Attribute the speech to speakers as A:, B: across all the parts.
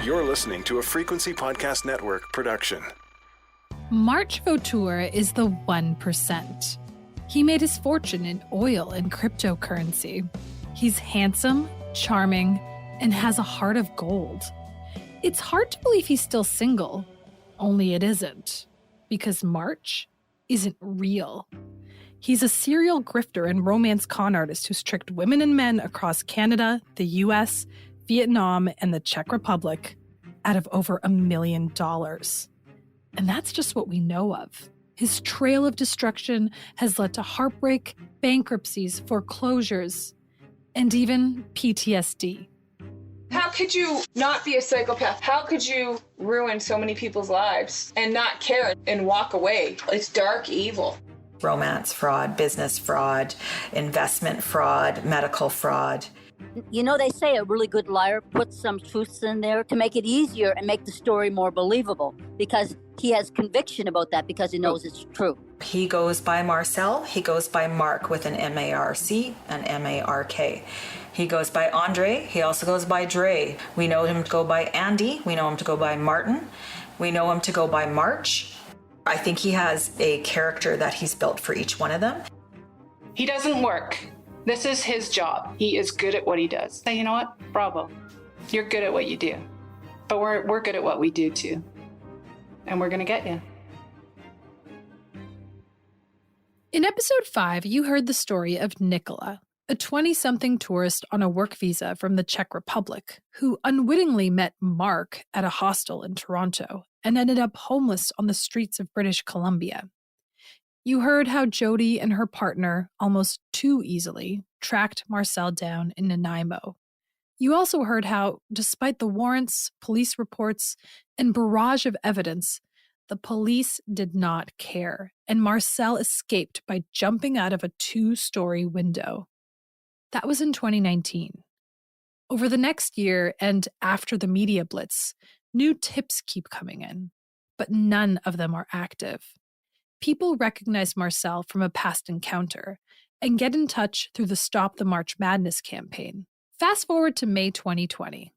A: You're listening to a Frequency Podcast Network production.
B: March Vautour is the 1%. He made his fortune in oil and cryptocurrency. He's handsome, charming, and has a heart of gold. It's hard to believe he's still single, only it isn't, because March isn't real. He's a serial grifter and romance con artist who's tricked women and men across Canada, the US, Vietnam, and the Czech Republic out of over $1 million. And that's just what we know of. His trail of destruction has led to heartbreak, bankruptcies, foreclosures, and even PTSD.
C: How could you not be a psychopath? How could you ruin so many people's lives and not care and walk away? It's dark evil.
D: Romance fraud, business fraud, investment fraud, medical fraud.
E: You know, they say a really good liar puts some truths in there to make it easier and make the story more believable, because he has conviction about that because he knows it's true.
D: He goes by Marcel. He goes by Mark with an M-A-R-C and M-A-R-K. He goes by Andre. He also goes by Dre. We know him to go by Andy. We know him to go by Martin. We know him to go by March. I think he has a character that he's built for each one of them.
F: He doesn't work. This is his job. He is good at what he does. Say, you know what? Bravo. You're good at what you do. But we're good at what we do too. And we're going to get you.
B: In episode 5, you heard the story of Nicola, a 20-something tourist on a work visa from the Czech Republic who unwittingly met Mark at a hostel in Toronto and ended up homeless on the streets of British Columbia. You heard how Jody and her partner, almost too easily, tracked Marcel down in Nanaimo. You also heard how, despite the warrants, police reports, and barrage of evidence, the police did not care, and Marcel escaped by jumping out of a 2-story window. That was in 2019. Over the next year and after the media blitz, new tips keep coming in, but none of them are active. People recognize Marcel from a past encounter and get in touch through the Stop the March Madness campaign. Fast forward to May 2020.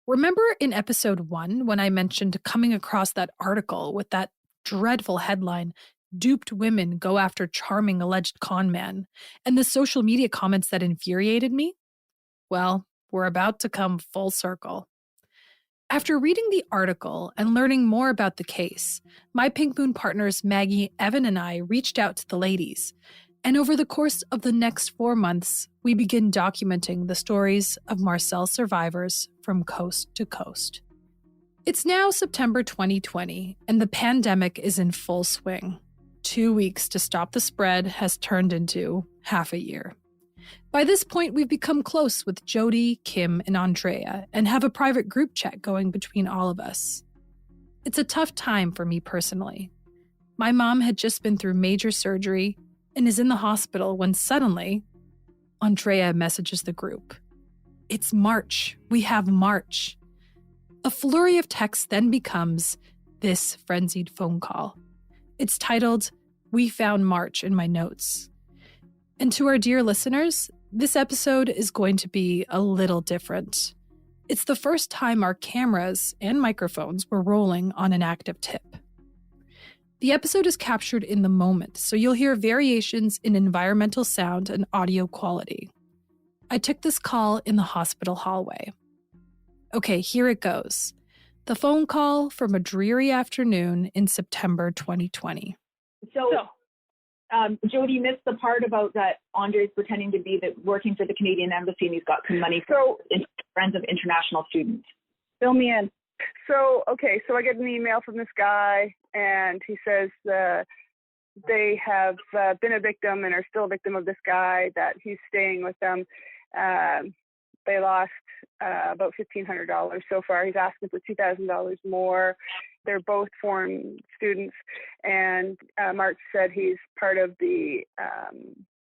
B: Remember in episode 1 when I mentioned coming across that article with that dreadful headline, "Duped Women Go After Charming Alleged Con Man," and the social media comments that infuriated me? Well, we're about to come full circle. After reading the article and learning more about the case, my Pink Moon partners Maggie, Evan, and I reached out to the ladies. And over the course of the next 4 months, we begin documenting the stories of Marcel survivors from coast to coast. It's now September 2020, and the pandemic is in full swing. 2 weeks to stop the spread has turned into half a year. By this point, we've become close with Jody, Kim, and Andrea, and have a private group chat going between all of us. It's a tough time for me personally. My mom had just been through major surgery and is in the hospital when suddenly, Andrea messages the group. It's March. We have March. A flurry of texts then becomes this frenzied phone call. It's titled, "We Found March" in my notes. And to our dear listeners, this episode is going to be a little different. It's the first time our cameras and microphones were rolling on an active tip. The episode is captured in the moment, so you'll hear variations in environmental sound and audio quality. I took this call in the hospital hallway. Okay, here it goes. The phone call from a dreary afternoon in September 2020.
G: So Jody missed the part about that Andre's pretending to be working for the Canadian Embassy and he's got some money for friends of international students.
H: Fill me in. So I get an email from this guy and he says they have been a victim and are still a victim of this guy, that he's staying with them. They lost about $1,500 so far. He's asking for $2,000 more. They're both foreign students, and Mark said he's part of the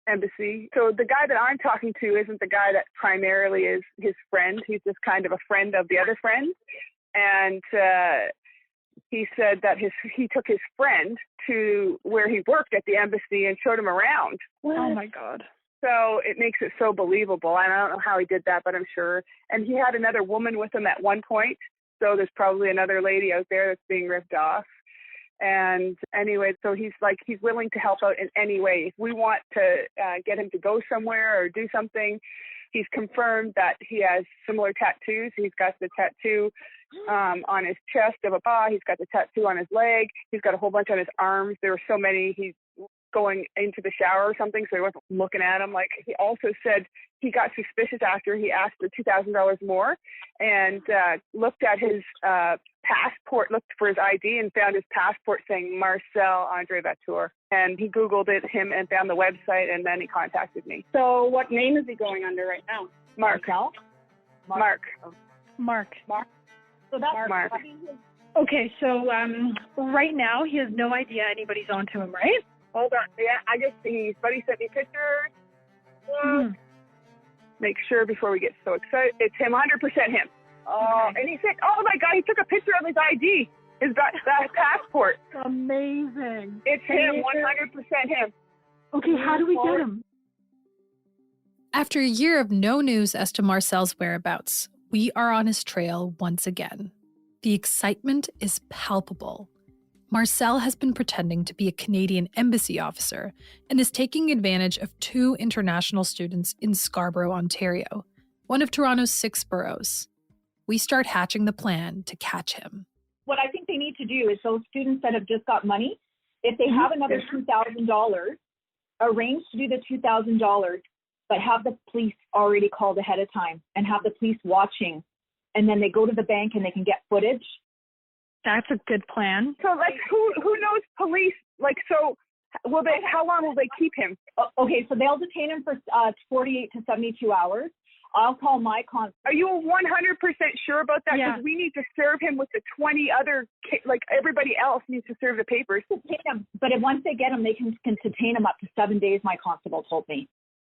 H: embassy. So the guy that I'm talking to isn't the guy that primarily is his friend. He's just kind of a friend of the other friend. And he said that he took his friend to where he worked at the embassy and showed him around. What? Oh, my God. So it makes it so believable. And I don't know how he did that, but I'm sure. And he had another woman with him at one point. So there's probably another lady out there that's being ripped off. And anyway, so he's willing to help out in any way. If we want to get him to go somewhere or do something, he's confirmed that he has similar tattoos. He's got the tattoo on his chest of a paw. He's got the tattoo on his leg. He's got a whole bunch on his arms. There were so many. He's going into the shower or something, so he wasn't looking at him. Like, he also said he got suspicious after he asked for $2,000 more and looked at his passport, looked for his ID and found his passport saying Marcel Andre Vatour. And he Googled him and found the website, and then he contacted me.
I: So what name is he going under right now?
H: Mark.
I: Mark.
G: So that's
H: Mark.
I: Okay, so right now he has no idea anybody's onto him, right?
H: Hold on. Yeah, I guess his buddy sent me pictures. Make sure before we get so excited. It's him, 100% him. Oh, okay. And he said, oh my God, he took a picture of his ID, his passport.
I: Amazing.
H: It's him, 100% him.
I: Okay, how do we get him?
B: After a year of no news as to Marcel's whereabouts, we are on his trail once again. The excitement is palpable. Marcel has been pretending to be a Canadian embassy officer and is taking advantage of 2 international students in Scarborough, Ontario, one of Toronto's 6 boroughs. We start hatching the plan to catch him.
G: What I think they need to do is those students that have just got money, if they have another $2,000, arrange to do the $2,000, but have the police already called ahead of time and have the police watching. And then they go to the bank and they can get footage.
I: That's a good plan.
H: So, like, who knows police? Like, so how long will they keep him?
G: Okay, so they'll detain him for 48 to 72 hours. I'll call my consul.
H: Are you 100% sure about that?
I: Yeah.
H: Because we need to serve him with the 20 other, like everybody else needs to serve the papers.
G: Detain him. But once they get him, they can detain him up to 7 days, my constable told me.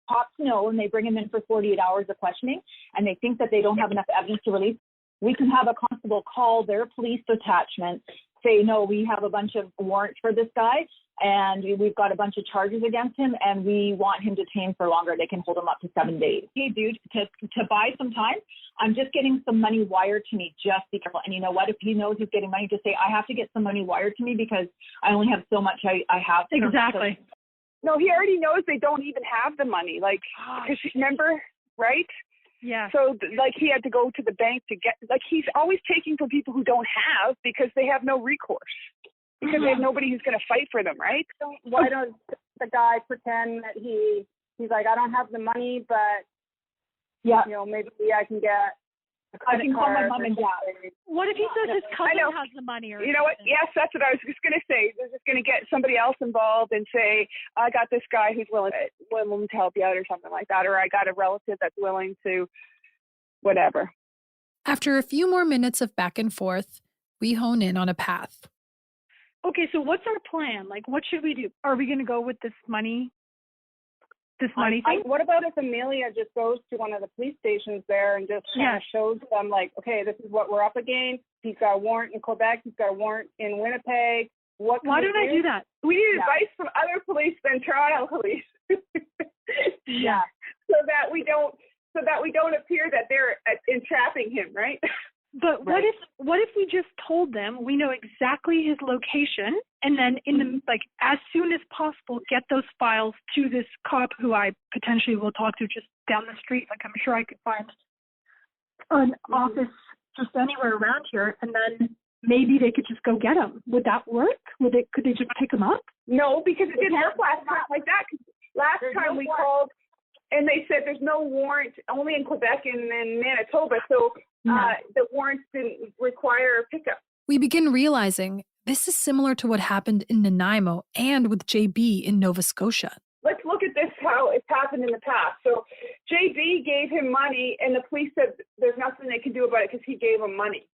G: Cops know, and they bring him in for 48 hours of questioning, and they think that they don't have enough evidence to release. We can have a constable call their police detachment, say, no, we have a bunch of warrants for this guy, and we've got a bunch of charges against him, and we want him detained for longer. They can hold him up to 7 days. Hey, dude, to buy some time, I'm just getting some money wired to me. Just be careful. And you know what? If he knows he's getting money, just say, I have to get some money wired to me because I only have so much I have.
I: Exactly.
H: No, he already knows they don't even have the money. Like, because remember, right?
I: Yeah.
H: So, like, he had to go to the bank to get, like, he's always taking from people who don't have because they have no recourse. Because they have nobody who's going to fight for them, right?
I: So why don't the guy pretend that he's like, I don't have the money, but, you know, maybe I can get a credit
G: I can call my
I: card
G: mom and dad.
I: What if he says his cousin has the money? Or
H: you know what? Yes, that's what I was just going to say. They're just going to get somebody else involved and say, I got this guy who's willing to help you out or something like that. Or I got a relative that's willing to whatever.
B: After a few more minutes of back and forth, we hone in on a path.
I: Okay, so what's our plan? Like, what should we do? Are we going to go with this money thing?
F: What about if Amelia just goes to one of the police stations there and just kind of shows them, like, okay, this is what we're up against. He's got a warrant in Quebec. He's got a warrant in Winnipeg. Why
I: don't I do that?
H: We need advice from other police than Toronto police.
I: Yeah.
H: So that we don't appear that they're entrapping him, right?
I: But what if we just told them we know exactly his location, and then as soon as possible get those files to this cop who I potentially will talk to just down the street. Like, I'm sure I could find an office just anywhere around here, and then maybe they could just go get him. Would that work? Could they just pick him up?
H: No, because it didn't work last time like that. Last time we called and they said there's no warrant, only in Quebec and in Manitoba. So the warrants didn't require a pickup.
B: We begin realizing this is similar to what happened in Nanaimo and with JB in Nova Scotia.
H: Let's look at this, how it's happened in the past. So JB gave him money, and the police said there's nothing they can do about it because he gave them money.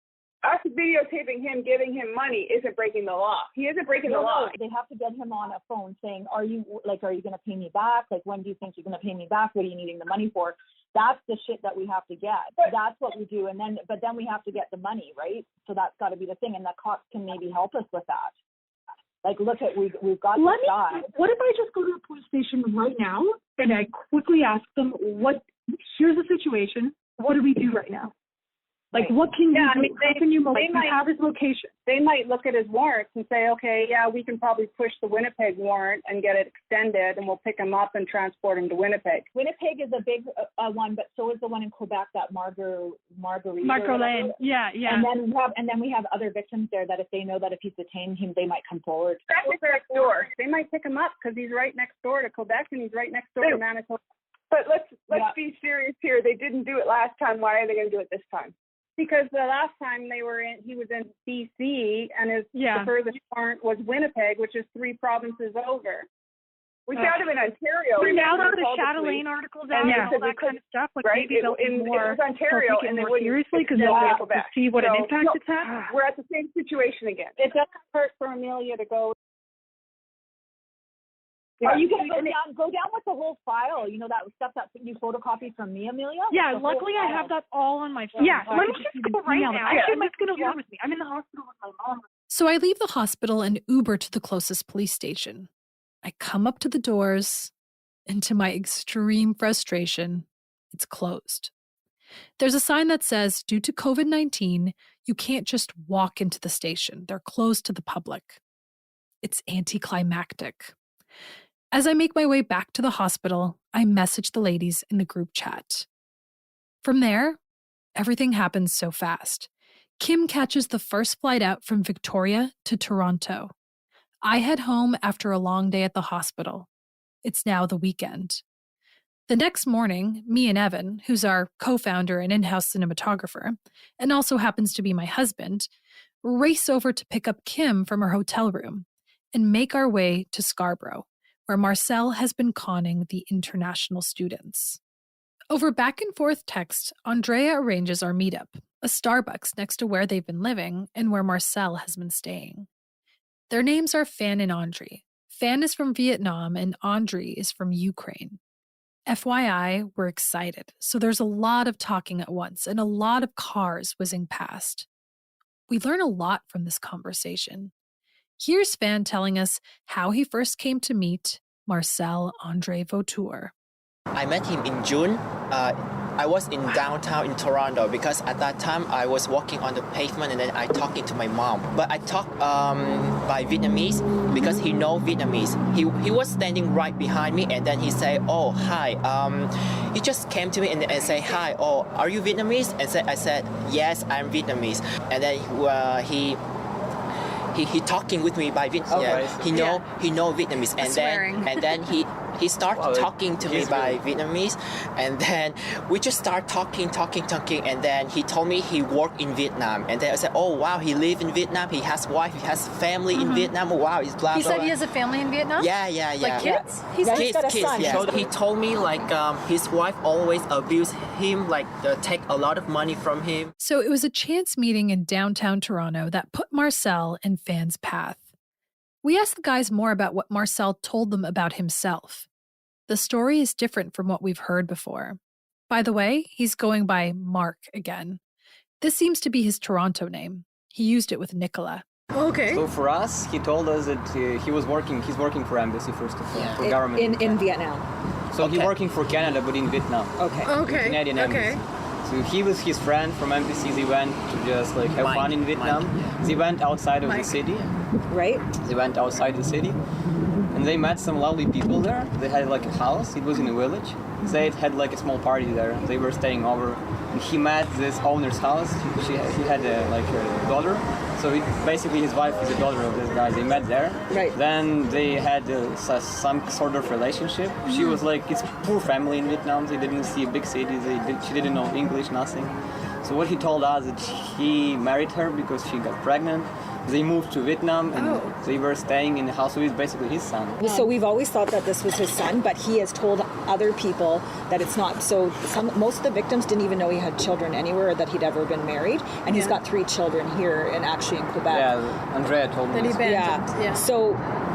H: Us videotaping him, giving him money isn't breaking the law. He isn't breaking the law.
G: They have to get him on a phone saying, are you going to pay me back? Like, when do you think you're going to pay me back? What are you needing the money for? That's the shit that we have to get. That's what we do. But then we have to get the money, right? So that's got to be the thing. And the cops can maybe help us with that. Like, look at, we've got this guy.
I: What if I just go to the police station right now and I quickly ask them, here's the situation. What do we do right now? Like, what can you do? How can you have his location?
H: They might look at his warrants and say, okay, yeah, we can probably push the Winnipeg warrant and get it extended, and we'll pick him up and transport him to Winnipeg.
G: Winnipeg is a big one, but so is the one in Quebec, that Marguerite.
I: Yeah.
G: And then we have other victims there that if they know that if he's detained, they might come forward.
H: That's next door. They might pick him up because he's right next door to Quebec and he's right next door to Manitoba.
J: But let's be serious here. They didn't do it last time. Why are they going to do it this time?
H: Because the last time he was in BC, and the furthest warrant was Winnipeg, which is 3 provinces over.
J: We found him in Ontario.
I: Now that the Chatelaine articles out and all that kind of stuff, like maybe they'll be more,
J: it was Ontario,
I: and
J: they
I: more
J: wouldn't
I: seriously because they'll be able to see what an impact it's had.
J: We're at the same situation again.
H: It doesn't hurt for Amelia to go.
G: Yeah. Are you going to go down with the whole file? You know, that stuff that you photocopied from me, Amelia?
I: Yeah, luckily I have that all on my phone. Yeah, let me just go right now. Actually, it's going to work with me. I'm in the hospital with my mom.
B: So I leave the hospital and Uber to the closest police station. I come up to the doors, and to my extreme frustration, it's closed. There's a sign that says, due to COVID-19, you can't just walk into the station. They're closed to the public. It's anticlimactic. As I make my way back to the hospital, I message the ladies in the group chat. From there, everything happens so fast. Kim catches the first flight out from Victoria to Toronto. I head home after a long day at the hospital. It's now the weekend. The next morning, me and Evan, who's our co-founder and in-house cinematographer, and also happens to be my husband, race over to pick up Kim from her hotel room and make our way to Scarborough, where Marcel has been conning the international students. Over back and forth text, Andrea arranges our meetup, a Starbucks next to where they've been living and where Marcel has been staying. Their names are Fan and Andre. Fan is from Vietnam and Andre is from Ukraine. FYI, we're excited, so there's a lot of talking at once and a lot of cars whizzing past. We learn a lot from this conversation. Here's Fan telling us how he first came to meet Marcel Andre Vautour.
K: I met him in June. I was in downtown in Toronto because at that time I was walking on the pavement and then I talking to my mom. But I talked by Vietnamese because he know Vietnamese. He was standing right behind me and then he say, "Oh, hi." He just came to me and say, "Hi. Oh, are you Vietnamese?" And I said, "Yes, I'm Vietnamese." And then he talking with me by Vietnamese. Yeah. He know Vietnamese, and then he started talking to me by Vietnamese, and then we just start talking, and then he told me he worked in Vietnam, and then I said, "Oh wow, he live in Vietnam. He has wife, he has family in Vietnam. Oh, wow, he's blah."
B: He said he has a family in Vietnam.
K: Yeah.
B: Like kids.
K: He's kids. Yeah. So he told me like his wife always abused him, like take a lot of money from him.
B: So it was a chance meeting in downtown Toronto that put Marcel in Fan's path. We asked the guys more about what Marcel told them about himself. The story is different from what we've heard before. By the way, he's going by Mark again. This seems to be his Toronto name. He used it with Nicola.
L: Okay. So for us, he told us that he's working for embassy first of all, for government.
D: In Vietnam.
L: So he's working for Canada, but in Vietnam.
D: Okay.
L: Canadian embassy. So he was his friend from embassy. They went to just like have fun in Vietnam. They went outside of the city.
D: Right.
L: They went outside the city. And they met some lovely people there. They had like a house. It was in a village. They had like a small party there. They were staying over. And he met this owner's house. He had a daughter. So basically his wife is the daughter of this guy. They met there.
D: Right.
L: Then they had some sort of relationship. She was like, it's poor family in Vietnam. They didn't see a big city. She didn't know English, nothing. So what he told us that he married her because she got pregnant. They moved to Vietnam and they were staying in the house. So he's basically his son.
D: So we've always thought that this was his son, but he has told other people that it's not. So most of the victims didn't even know he had children anywhere or that he'd ever been married. And he's got 3 children here and actually in Quebec.
L: Yeah, Andrea told me.
D: Yeah. So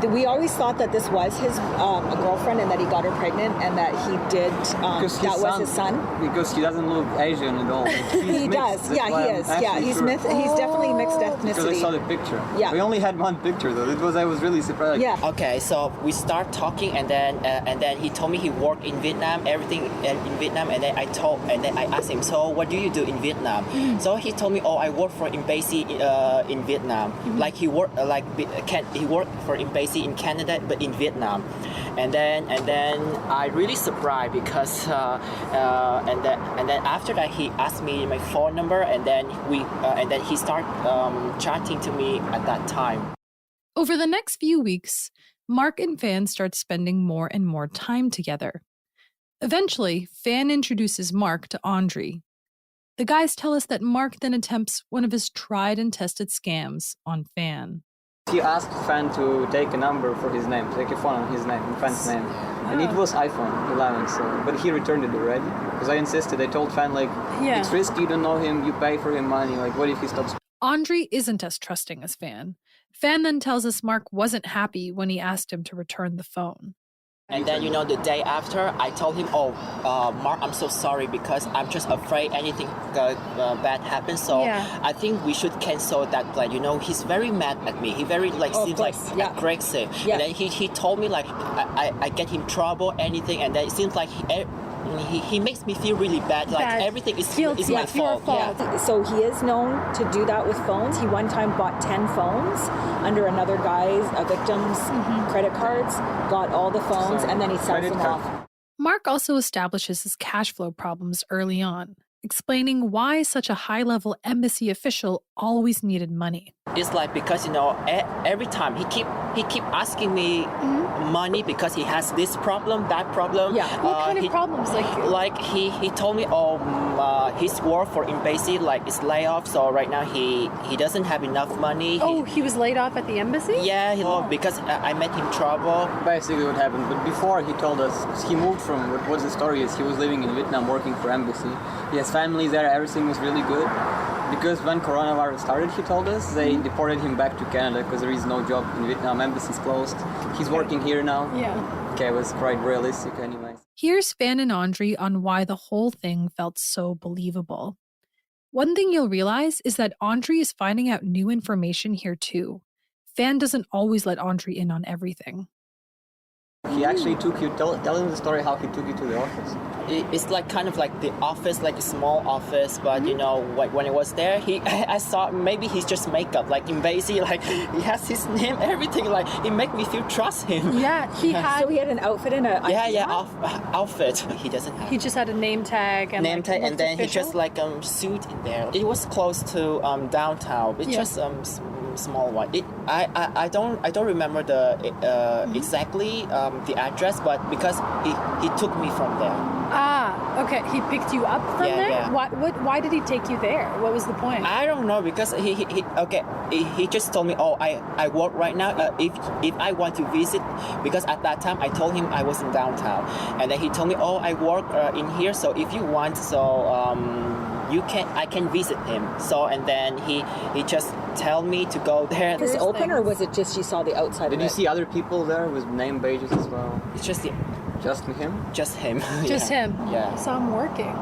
D: we always thought that this was his girlfriend and that he got her pregnant and that he did, that was his son.
L: Because he doesn't look Asian at all.
D: He does. Yeah, he is. Yeah, he's definitely mixed ethnicity.
L: Because I saw the picture.
D: Yeah.
L: We only had one picture though. I was really surprised.
D: Yeah.
K: Okay, so we start talking, and then he told me he worked in Vietnam, everything in Vietnam, and then I asked him, so what do you do in Vietnam? So he told me, oh, I work for embassy in Vietnam. Like he worked for embassy in Canada, but in Vietnam. And then I really surprised because and then after that he asked me my phone number, and then he started chatting to me at that time.
B: Over the next few weeks, Mark and Fan start spending more and more time together. Eventually, Fan introduces Mark to Andre. The guys tell us that Mark then attempts one of his tried and tested scams on Fan.
L: He asked Fan to take a number for his name, take a phone on his name, Fan's name. And it was iPhone 11, but he returned it already. Because I insisted, I told Fan, it's risky, you don't know him, you pay for him money, what if he stops?
B: Andre isn't as trusting as Fan. Fan then tells us Mark wasn't happy when he asked him to return the phone.
K: And then, the day after, I told him, Mark, I'm so sorry because I'm just afraid anything bad happens. So I think we should cancel that plan. He's very mad at me. He very seems aggressive. Yeah. And then he told me I get him trouble, anything. And then it seems like he makes me feel really bad. Everything is my fault.
D: Yeah. So he is known to do that with phones. He one time bought 10 phones under another guy's, a victim's credit cards, got all the phones, and then he sells them off.
B: Mark also establishes his cash flow problems early on, explaining why such a high-level embassy official always needed money.
K: It's because every time he keep asking me money because he has this problem, that problem.
B: Yeah. What kind of problems?
K: He told me his work for embassy is layoff, so right now he doesn't have enough money.
B: He was laid off at the embassy?
K: Yeah, because I met him trouble.
L: Basically what happened, but before he told us he moved from what the story is, he was living in Vietnam working for embassy. He has family there, everything was really good. Because when coronavirus started, he told us, they deported him back to Canada because there is no job in Vietnam, embassy's closed. He's working here now.
B: Yeah.
L: Okay, it was quite realistic anyways.
B: Here's Fan and Andre on why the whole thing felt so believable. One thing you'll realize is that Andre is finding out new information here too. Fan doesn't always let Andre in on everything.
L: He actually took you, tell him the story how he took you to the office.
K: It's kind of like the office, like a small office, but when it was there, I saw maybe he's just makeup, embassy, he has his name, everything, it make me feel trust him.
B: Yeah, he had.
D: So he had an outfit and a.
K: Outfit. He doesn't have.
B: He just had a name tag and
K: and then he just suit in there. It was close to downtown. It's just small one. I don't remember the exactly the address, but because he took me from there.
B: Ah, okay. He picked you up from there?
K: Yeah.
B: Why did he take you there? What was the point?
K: I don't know, because he just told me, I work right now. If I want to visit, because at that time I told him I was in downtown, and then he told me, I work in here. So if you want, I can visit him. So and then he just tell me to go there.
D: Was it open or was it just you saw the outside?
L: Did you see other people there with name badges as well?
K: It's just him.
L: Just him?
K: Just him.
B: Just him.
K: Yeah.
B: So I'm working.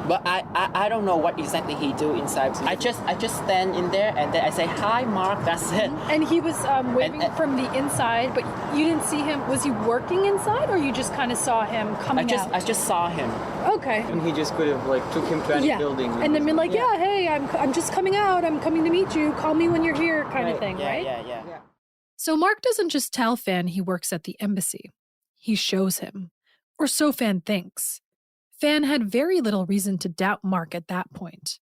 K: But I don't know what exactly he do inside. I just stand in there and then I say, hi Mark, that's it.
B: And he was waving from the inside, but you didn't see him. Was he working inside or you just kind of saw him coming out?
K: I just saw him.
B: Okay.
L: And he just could have took him to any building.
B: And then been hey, I'm just coming out. I'm coming to meet you. Call me when you're here kind of thing, right?
K: Yeah.
B: So Mark doesn't just tell Fan he works at the embassy. He shows him. Or so Fan thinks. Fan had very little reason to doubt Mark at that point.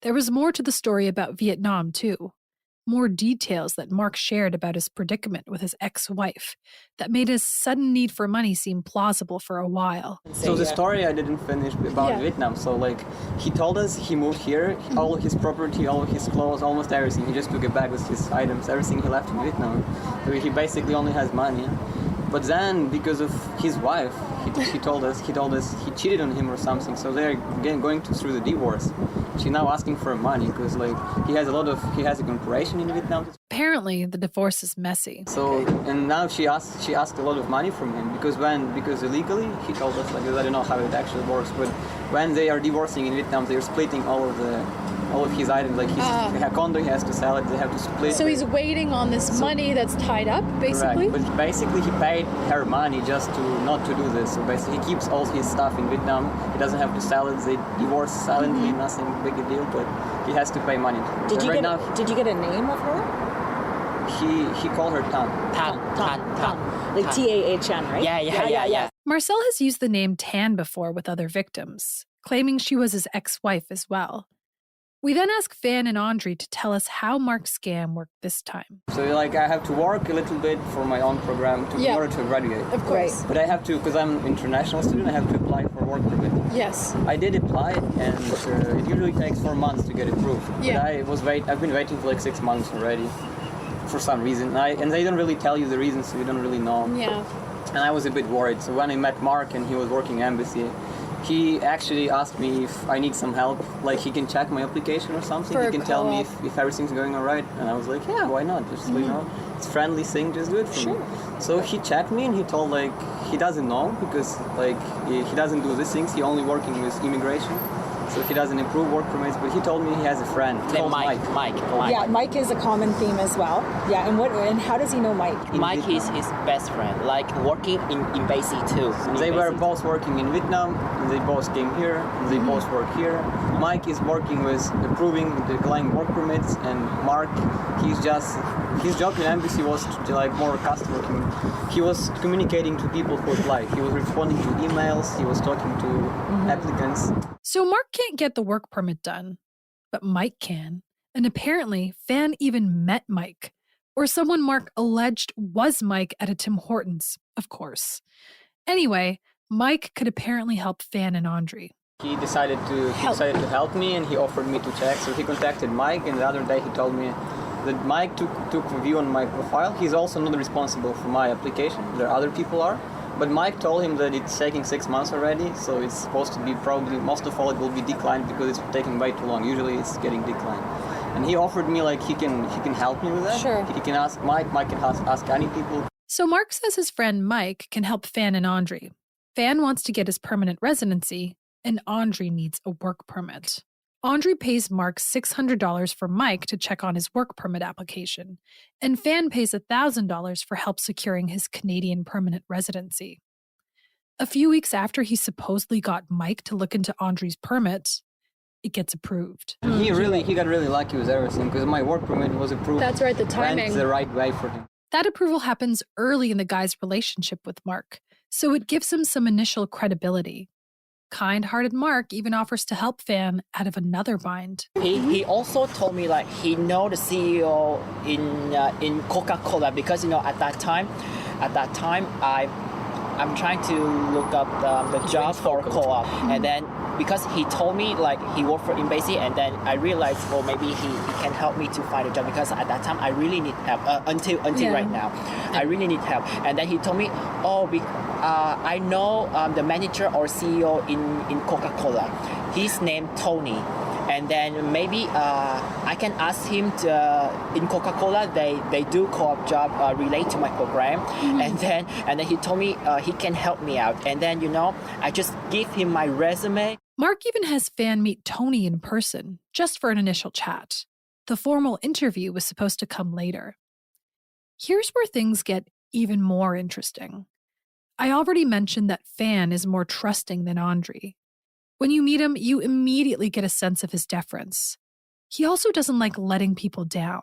B: There was more to the story about Vietnam, too. More details that Mark shared about his predicament with his ex-wife that made his sudden need for money seem plausible for a while.
L: So the story I didn't finish about Vietnam. So he told us he moved here, all his property, all his clothes, almost everything. He just took it back with his items, everything he left in Vietnam. So he basically only has money. But then, because of his wife, he told us he cheated on him or something. So they're again going through the divorce. She's now asking for money because like he has a corporation in Vietnam.
B: Apparently, the divorce is messy.
L: So and now she asked a lot of money from him because illegally he told us like I don't know how it actually works, but when they are divorcing in Vietnam, they're splitting all of his items. Like his condo, he has to sell it. They have to split.
M: So he's waiting on this money that's tied up, basically.
L: Correct. But basically, he paid her money just to not to do this. So basically, he keeps all his stuff in Vietnam. He doesn't have to sell it. They divorce silently, nothing big a deal. But he has to pay money.
D: Did you get a name of her?
L: He called her Tan.
D: Like T-A-H-N, right?
K: Yeah.
B: Marcel has used the name Tan before with other victims, claiming she was his ex-wife as well. We then ask Fan and Andre to tell us how Mark's scam worked this time.
L: So like I have to work a little bit for my own program in order to graduate.
M: Of course.
L: But I have to, because I'm an international student, I have to apply for work permit.
M: Yes.
L: I did apply, and it usually takes 4 months to get approved.
M: Yeah.
L: But I've been waiting for like 6 months already, for some reason. And they don't really tell you the reasons, so you don't really know.
M: Yeah.
L: And I was a bit worried. So when I met Mark and he was working embassy, he actually asked me if I need some help, like he can check my application or something. He can tell me if everything's going all right. And I was like, yeah, why not? Just, you know, it's a friendly thing, just do it for me. So he checked me and he told like, he doesn't know because like he doesn't do these things. He only working with immigration. So he doesn't approve work permits, but he told me he has a friend called Mike.
D: Yeah, Mike is a common theme as well. Yeah, and how does he know Mike?
K: Mike is his best friend, like working in embassy too.
L: They were both working in Vietnam, and they both came here, and they both work here. Mike is working with approving, declining work permits, and Mark, his job in embassy was to like more customer. He was communicating to people who apply. He was responding to emails. He was talking to applicants.
B: So Mark can't get the work permit done, but Mike can. And apparently, Fan even met Mike, or someone Mark alleged was Mike at a Tim Hortons, of course. Anyway, Mike could apparently help Fan and Andre.
L: He decided to help me, and he offered me to check. So he contacted Mike, and the other day he told me that Mike took a view on my profile. He's also not responsible for my application. There other people are. But Mike told him that it's taking 6 months already, so it's supposed to be probably, most of all, it will be declined because it's taking way too long. Usually it's getting declined. And he offered me like he can help me with that.
M: Sure.
L: He can ask Mike can ask any people.
B: So Mark says his friend Mike can help Fan and Andre. Fan wants to get his permanent residency, and Andre needs a work permit. Andre pays Mark $600 for Mike to check on his work permit application, and Fan pays $1,000 for help securing his Canadian permanent residency. A few weeks after he supposedly got Mike to look into Andre's permit, it gets approved.
L: He got really lucky with everything because my work permit was approved.
M: That's right, the timing.
L: Went the right way for him.
B: That approval happens early in the guy's relationship with Mark, so it gives him some initial credibility. Kind-hearted Mark even offers to help Fan out of another bind.
K: He also told me like he know the CEO in Coca-Cola because at that time I'm trying to look up the job for co-op, and then because he told me like he worked for embassy, and then I realized maybe he can help me to find a job because at that time I really need help until right now I really need help. And then he told me I know the manager or CEO in Coca-Cola. His name Tony. And then maybe I can ask him in Coca-Cola they do co-op job relate to my program, and then he told me he can help me out. And then I just give him my resume.
B: Mark even has Fan meet Tony in person, just for an initial chat. The formal interview was supposed to come later. Here's where things get even more interesting. I already mentioned that Fan is more trusting than Andre. When you meet him, you immediately get a sense of his deference. He also doesn't like letting people down.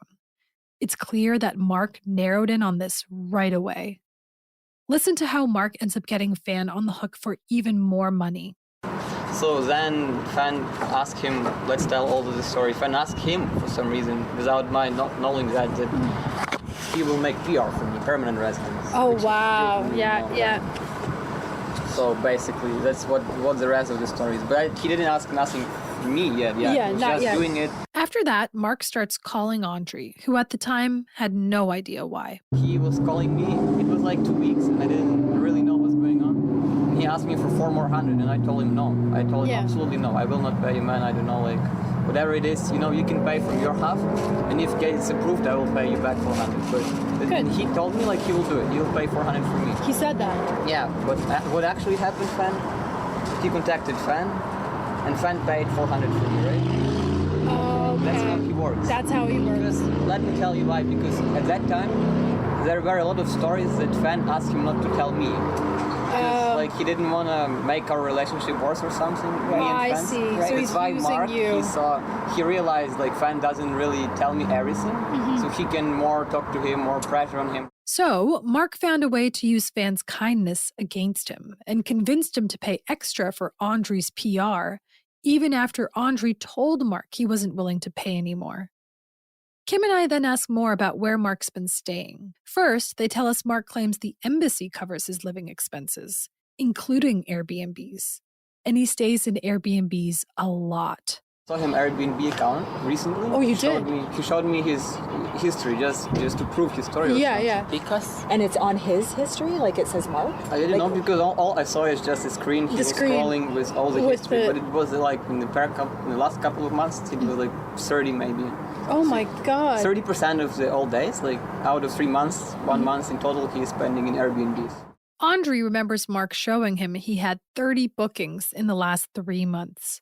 B: It's clear that Mark narrowed in on this right away. Listen to how Mark ends up getting Fan on the hook for even more money.
L: So then Fan asked him, let's tell all of the story. Fan asked him for some reason, without my not knowing that he will make PR for me, permanent residence.
M: Oh, wow. Yeah.
L: So basically, that's what the rest of the story is. But he didn't ask nothing from me yet.
M: Yeah,
L: he was
M: not
L: just
M: yet.
L: doing it.
B: After that, Mark starts calling Andre, who at the time had no idea why.
L: He was calling me. It was like 2 weeks, and I didn't really know what's going on. He asked me for 400 more, and I told him no. I told him absolutely no. I will not pay you, man. I don't know, like, whatever it is, you know, you can pay from your half, and if it's approved, I will pay you back 400. But he told me like he will do it. He'll pay 400 for me.
M: He said that.
L: Yeah, but what actually happened, Fan? He contacted Fan, and Fan paid 400 for me, right?
M: Okay.
L: That's how he works.
M: That's how he works.
L: Because, let me tell you why. Because at that time, there were a lot of stories that Fan asked him not to tell me. Because, like, he didn't want to make our relationship worse or something. Me and Fan.
M: I see.
L: Right?
M: So
L: That's
M: he's
L: why
M: using
L: Mark,
M: you.
L: he realized like Fan doesn't really tell me everything, so he can more talk to him, more pressure on him.
B: So, Mark found a way to use Fan's kindness against him and convinced him to pay extra for Andre's PR, even after Andre told Mark he wasn't willing to pay anymore. Kim and I then ask more about where Mark's been staying. First, they tell us Mark claims the embassy covers his living expenses, including Airbnbs. And he stays in Airbnbs a lot.
L: I saw him Airbnb account recently.
M: Oh, you did?
L: He showed me his history just to prove his story.
M: Yeah.
D: And it's on his history, like it says Mark?
L: I didn't know because all I saw is just a screen. He was scrolling with all the history, but it was like in the last couple of months, it was like 30 maybe.
M: Oh my God.
L: 30% of the old days, like out of 3 months, 1 month in total, he is spending in Airbnbs.
B: Andre remembers Mark showing him he had 30 bookings in the last 3 months.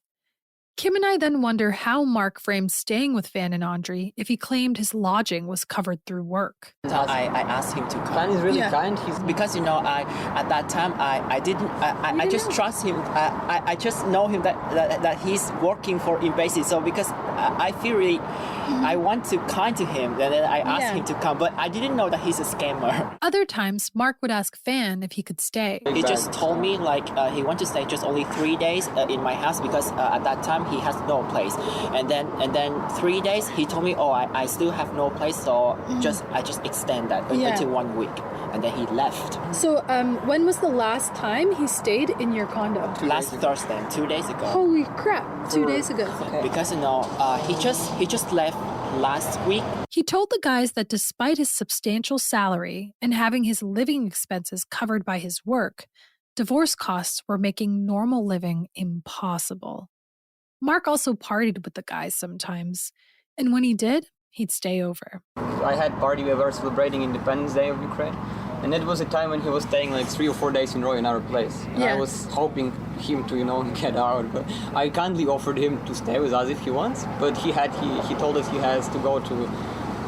B: Kim and I then wonder how Mark framed staying with Fan and Andre if he claimed his lodging was covered through work.
K: I asked him to come.
L: Fan is really kind.
K: Because, you know, at that time, I just trust him. I just know him that he's working for embassy. So because I feel really, I want to kind to him, and then I asked him to come. But I didn't know that he's a scammer.
B: Other times, Mark would ask Fan if he could stay.
K: He just told me like he wanted to stay just only 3 days in my house because at that time he has no place. And then 3 days he told me, I still have no place, so I just extend that until 1 week, and then he left.
M: So when was the last time he stayed in your condo?
K: Last Thursday, 2 days ago.
M: Holy crap! 2 days ago.
K: Okay. Because you know he just left last week.
B: He told the guys that despite his substantial salary and having his living expenses covered by his work, divorce costs were making normal living impossible. Mark also partied with the guys sometimes, and when he did, he'd stay over.
L: I had party, we were celebrating Independence Day of Ukraine, and it was a time when he was staying like 3 or 4 days in a row in our place. And I was hoping him to, get out, but I kindly offered him to stay with us if he wants, but he told us he has to go to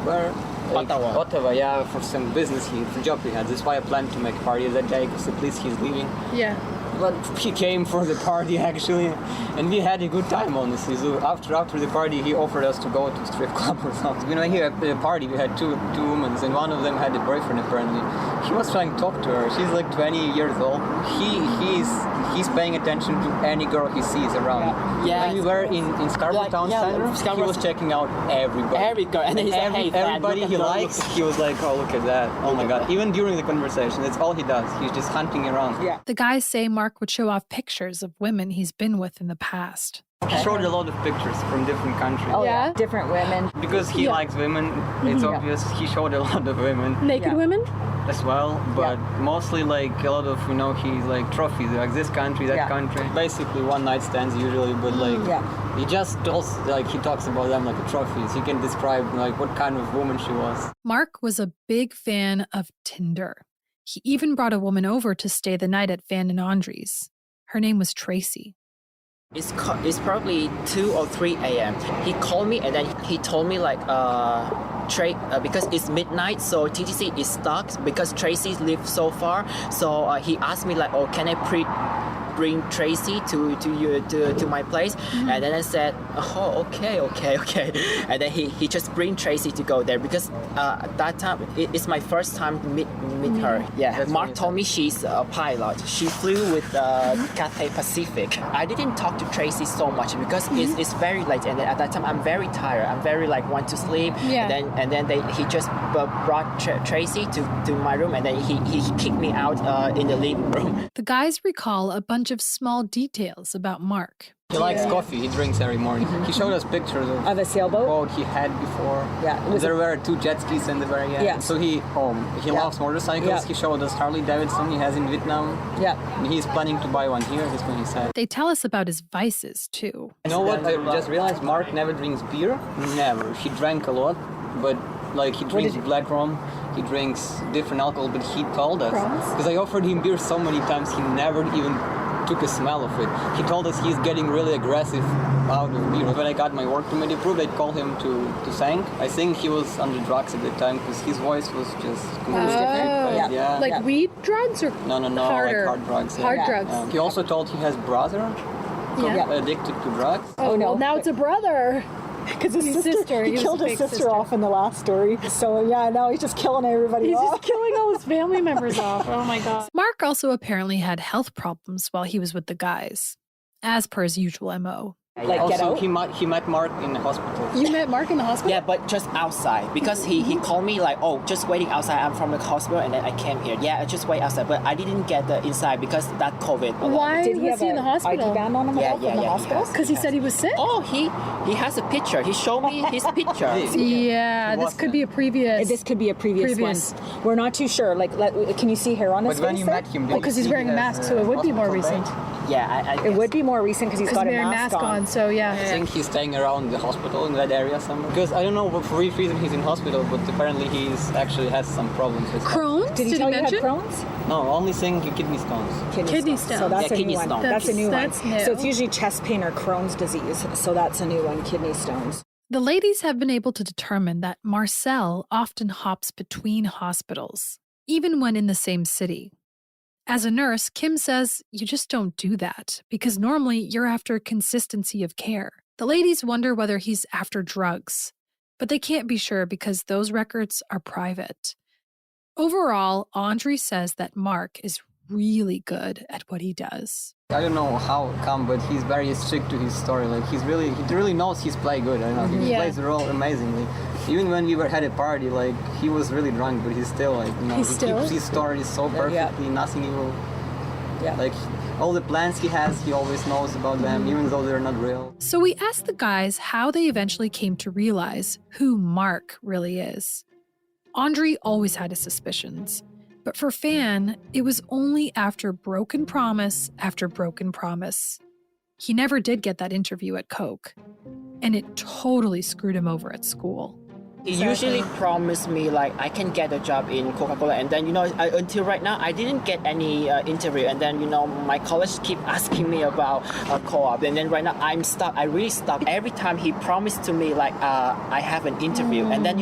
L: where? Ottawa, yeah, for some business, for job he had. That's why I planned to make a party that day, because at least he's leaving.
M: Yeah.
L: But he came for the party actually, and we had a good time honestly. So after the party, he offered us to go to a strip club or something. Here at the party, we had two women, and one of them had a boyfriend apparently. He was trying to talk to her. She's like 20 years old. He's paying attention to any girl he sees around.
K: Yeah.
L: When we were in Scarborough Town Center, he was checking out everybody.
K: Every girl, and then he's like, hey,
L: everybody he likes, he was like, oh, look at that. Oh my God. Even during the conversation, that's all he does. He's just hunting around.
B: Yeah. The guys say Mark would show off pictures of women he's been with in the past.
L: He showed a lot of pictures from different countries.
D: Oh, yeah? Different women.
L: Because he likes women, it's obvious. He showed a lot of women.
M: Naked women?
L: As well, but mostly like a lot of, he's like trophies, like this country, that country. Basically one night stands usually, but like he just tells, like he talks about them like trophies. He can describe like what kind of woman she was.
B: Mark was a big fan of Tinder. He even brought a woman over to stay the night at Fan and Andre's. Her name was Tracy.
K: It's probably 2 or 3 a.m. He called me and then he told me like because it's midnight, so TTC is stuck because Tracy lives so far. So he asked me like, can I bring Tracy to my place? And then I said, okay. And then he just bring Tracy to go there because that time it's my first time meet her. Yeah. Mark told me she's a pilot. She flew with Cathay Pacific. I didn't talk to Tracy so much because it's very late, and at that time I'm very tired. I'm very want to sleep. Yeah. And then he just brought Tracy to my room, and then he kicked me out in the living room.
B: The guys recall a bunch of small details about Mark.
L: He likes coffee. He drinks every morning. He showed us pictures
D: of a sailboat
L: boat he had before.
D: Yeah,
L: there were 2 jet skis in the very end.
D: Yeah.
L: So he loves motorcycles.
D: Yeah.
L: He showed us Harley Davidson he has in Vietnam.
D: Yeah.
L: And he's planning to buy one here. Is what he said.
B: They tell us about his vices, too.
L: You know what? I just realized Mark never drinks beer. Never. He drank a lot, but like he drinks black rum. He drinks different alcohol, but he told us because I offered him beer so many times, he never even took a smell of it. He told us he's getting really aggressive out of beer. When I got my work permit approved, I called him to sing. I think he was under drugs at the time because his voice was just completely different. Yeah.
M: Like weed drugs or
L: no,
M: harder?
L: like hard drugs.
M: Hard drugs.
L: He also told he has brother addicted to drugs.
M: Oh no! Well, now it's a brother.
N: Because his sister, he killed his sister off in the last story. So yeah, now he's just killing everybody off.
M: He's just killing all his family members off. Oh my God.
B: Mark also apparently had health problems while he was with the guys, as per his usual MO.
K: Like,
L: also, he met Mark in the hospital.
M: You met Mark in the hospital?
K: Yeah, but just outside. Because he called me like, oh, just waiting outside. I'm from the hospital and then I came here. Yeah, I just wait outside. But I didn't get the inside because that COVID.
M: Why was he in the hospital?
N: ID ban on him
K: in
N: the hospital?
M: Because he said he was sick?
K: Oh, he has a picture. He showed me his picture.
M: Yeah, this could be a previous.
N: This could be a previous one. We're not too sure. Like, can you see hair on his face?
L: But when you met him,
M: because he's wearing a mask, so it would be more recent.
K: Yeah,
N: it would be more recent because he's got a mask on.
M: So yeah.
L: I think he's staying around the hospital in that area somewhere. Because I don't know for which reason he's in hospital, but apparently he's actually has some problems with
M: Crohn's?
N: Did he tell you he had Crohn's?
L: No, only thing kidney stones.
M: Kidney stones.
N: So that's a new one. That's a new one.
M: New.
N: So it's usually chest pain or Crohn's disease. So that's a new one, kidney stones.
B: The ladies have been able to determine that Marcel often hops between hospitals, even when in the same city. As a nurse, Kim says you just don't do that because normally you're after consistency of care. The ladies wonder whether he's after drugs, but they can't be sure because those records are private. Overall, Andre says that Mark is really good at what he does.
L: I don't know how come, but he's very strict to his story. Like he really knows his play good. I don't know. He plays the role amazingly. Even when we had a party, like he was really drunk, but he's still like he keeps his stories so perfectly. Nothing evil. Yeah. Like all the plans he has, he always knows about them, even though they're not real.
B: So we asked the guys how they eventually came to realize who Mark really is. Andre always had his suspicions. But for Fan, it was only after broken promise after broken promise. He never did get that interview at Coke, and it totally screwed him over at school.
K: He usually promised me like I can get a job in Coca-Cola, and then until right now I didn't get any interview, and then my college keep asking me about a co-op, and then right now I'm stuck. I really stuck. Every time he promised to me like I have an interview, and then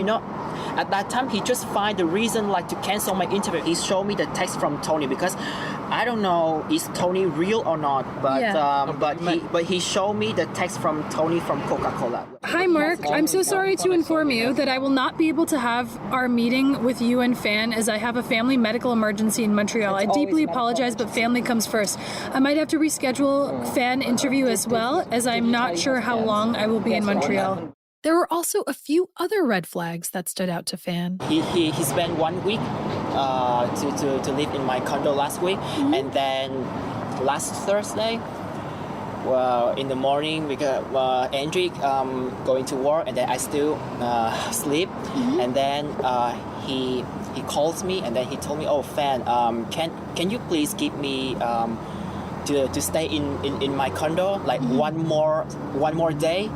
K: at that time he just find the reason like to cancel my interview. He showed me the text from Tony because I don't know is Tony real or not, but he showed me the text from Tony from Coca-Cola.
M: Hi Mark, I'm so sorry to inform you that I will not be able to have our meeting with you and Fan as I have a family medical emergency in Montreal. I deeply apologize, but family comes first. I might have to reschedule Fan interview as well, as I'm not sure how long I will be in Montreal.
B: There were also a few other red flags that stood out to Fan.
K: He spent 1 week to live in my condo last week, and then last Thursday, in the morning, because Andre going to work, and then I still sleep, and then he calls me, and then he told me, "Oh, Fan, can you please give me to stay in my condo like one more day?"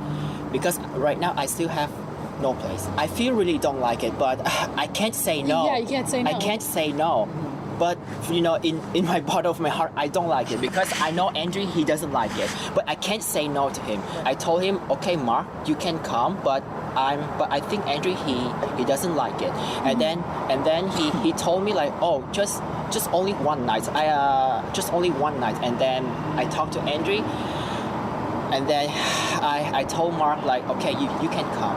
K: Because right now I still have no place. I feel really don't like it, but I can't say no.
M: Yeah, you can't say no.
K: I can't say no. But in my bottom of my heart, I don't like it because I know Andre, he doesn't like it. But I can't say no to him. I told him, okay, Mark, you can come, but I think Andre, he doesn't like it. And then he told me like, oh, just only one night. Just only one night. And then I talked to Andre. And then I told Mark like, okay, you can come.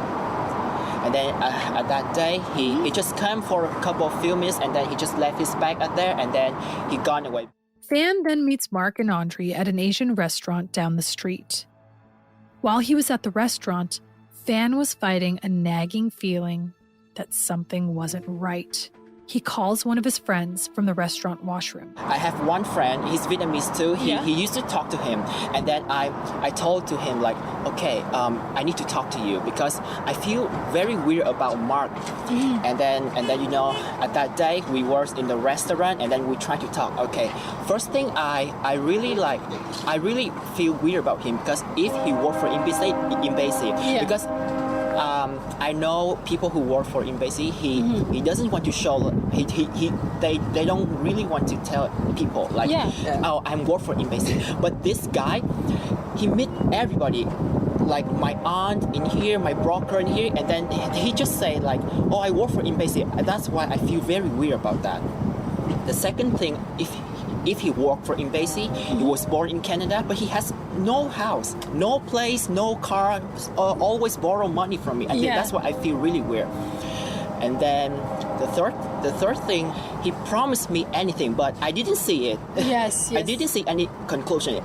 K: And then at that day, he just came for a few minutes, and then he just left his bag out there, and then he gone away.
B: Fan then meets Mark and Andre at an Asian restaurant down the street. While he was at the restaurant, Fan was fighting a nagging feeling that something wasn't right. he calls one of his friends from the restaurant washroom.
K: I have one friend, he's Vietnamese too. He used to talk to him. And then I told to him like, okay, I need to talk to you because I feel very weird about Mark. And then at that day we were in the restaurant and then we tried to talk. Okay, first thing I really feel weird about him because if he worked for embassy because I know people who work for embassy. He doesn't want to show. They don't really want to tell people like, oh, I'm work for embassy. But this guy, he meet everybody, like my aunt in here, my broker in here, and then he just say like, oh, I work for embassy. That's why I feel very weird about that. The second thing, if he worked for embassy, he was born in Canada, but he has no house, no place, no car, always borrow money from me. I think that's why I feel really weird. And then the third thing, he promised me anything, but I didn't see it.
M: Yes.
K: I didn't see any conclusion.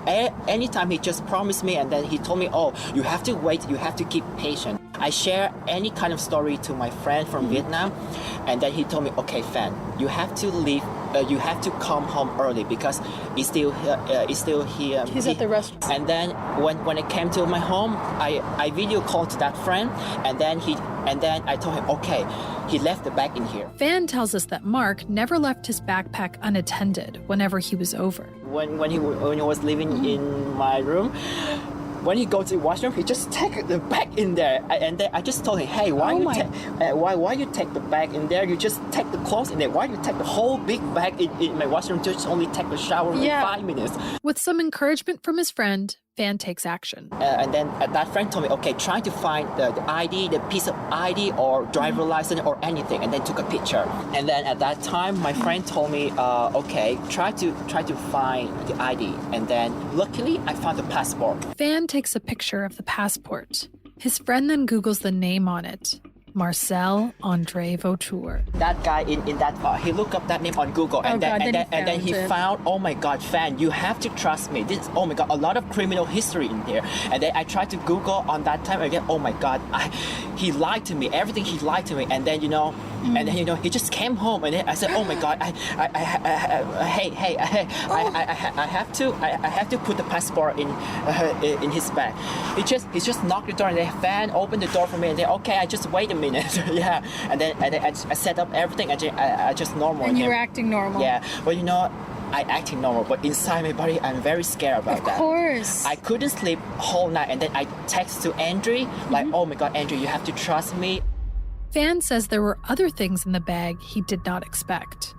K: Anytime he just promised me and then he told me, oh, you have to wait, you have to keep patient. I share any kind of story to my friend from Vietnam, and then he told me, okay, Fan, you have to leave. You have to come home early because he's still here.
M: He's at the restaurant.
K: And then when I came to my home, I video called to that friend, and then I told him, okay, he left the bag in here.
B: Fan tells us that Mark never left his backpack unattended whenever he was over.
K: When he was living in my room, when he goes to the washroom, he just take the bag in there, and then I just told him, "Hey, why you take the bag in there? You just take the clothes in there. Why you take the whole big bag in my washroom? Just only take a shower in 5 minutes."
B: With some encouragement from his friend, Fan takes action.
K: And then that friend told me, "Okay, try to find the ID, the piece of ID or driver license or anything," and then took a picture. And then at that time, my friend told me, "Okay, try to find the ID." And then luckily, I found the passport.
B: Fan takes a picture of the passport. His friend then Googles the name on it. Marcel Andre Vautour.
K: That guy in that bar, he looked up that name on Google and then he found, oh my God, Fan, you have to trust me. This, oh my God, a lot of criminal history in here. And then I tried to Google on that time again, oh my God, he lied to me, everything he lied to me. And then, he just came home and then I said, oh my God, I have to put the passport in his bag. He just knocked the door and then Fan opened the door for me and then, okay, I just wait a minute. And then I set up everything. I just normal.
M: And you were acting normal.
K: Yeah, but I acting normal, but inside my body, I'm very scared about that.
M: Of course.
K: I couldn't sleep whole night, and then I text to Andre, like, oh my God, Andre, you have to trust me.
B: Fan says there were other things in the bag he did not expect.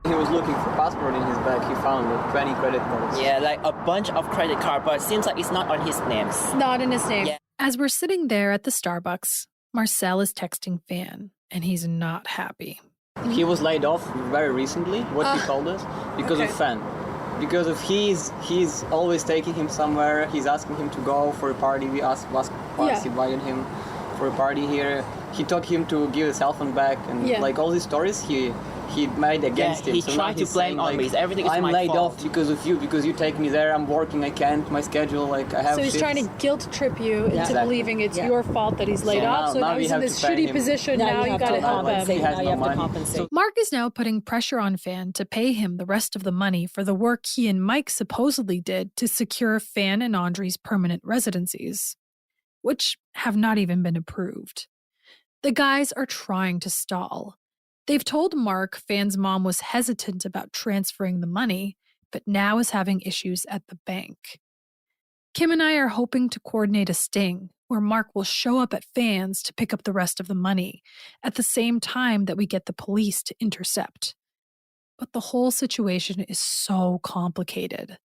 L: He was looking for passport in his bag. He found 20 credit cards.
K: Yeah, like a bunch of credit cards, but it seems like it's not on his name.
M: It's not in his name.
K: Yeah.
B: As we're sitting there at the Starbucks, Marcel is texting Fan, and he's not happy.
L: He was laid off very recently, what he told us, because of Fan. Because of he's always taking him somewhere. He's asking him to go for a party. We asked once invited him for a party here. He told him to give his cell phone back, and like all these stories he made against him.
K: He
L: so
K: tried to blame on me. Everything is
L: I'm
K: my
L: laid
K: fault.
L: off because of you, because you take me there. I'm working. I can't. My schedule, I have.
M: So he's trying to guilt trip you into believing it's your fault that he's laid off. So now he's in this shitty position. Now you got to help him.
L: Now you have to compensate.
B: Mark is now putting pressure on Fan to pay him the rest of the money for the work he and Mike supposedly did to secure Fan and Andre's permanent residencies, which have not even been approved. The guys are trying to stall. They've told Mark Fan's mom was hesitant about transferring the money, but now is having issues at the bank. Kim and I are hoping to coordinate a sting where Mark will show up at Fan's to pick up the rest of the money at the same time that we get the police to intercept. But the whole situation is so complicated.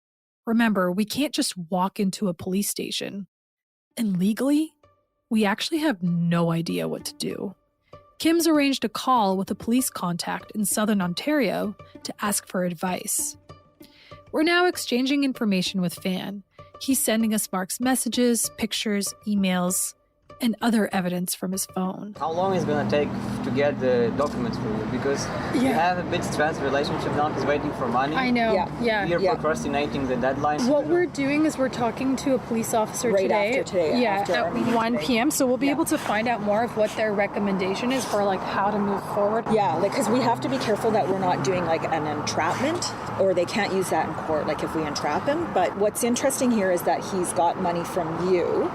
B: Remember, we can't just walk into a police station. And legally, we actually have no idea what to do. Kim's arranged a call with a police contact in Southern Ontario to ask for advice. We're now exchanging information with Fan. He's sending us Mark's messages, pictures, emails. and other evidence from his phone.
L: How long is it going to take to get the documents for you? Because you have a bit stressed relationship now. He's waiting for money.
M: I know. Yeah.
L: You're procrastinating the deadline.
M: What we're doing is we're talking to a police officer
N: right
M: today.
N: After today.
M: After at 1 p.m. So we'll be able to find out more of what their recommendation is for like how to move forward.
N: Yeah, because we have to be careful that we're not doing like an entrapment, or they can't use that in court, like if we entrap him. But what's interesting here is that he's got money from you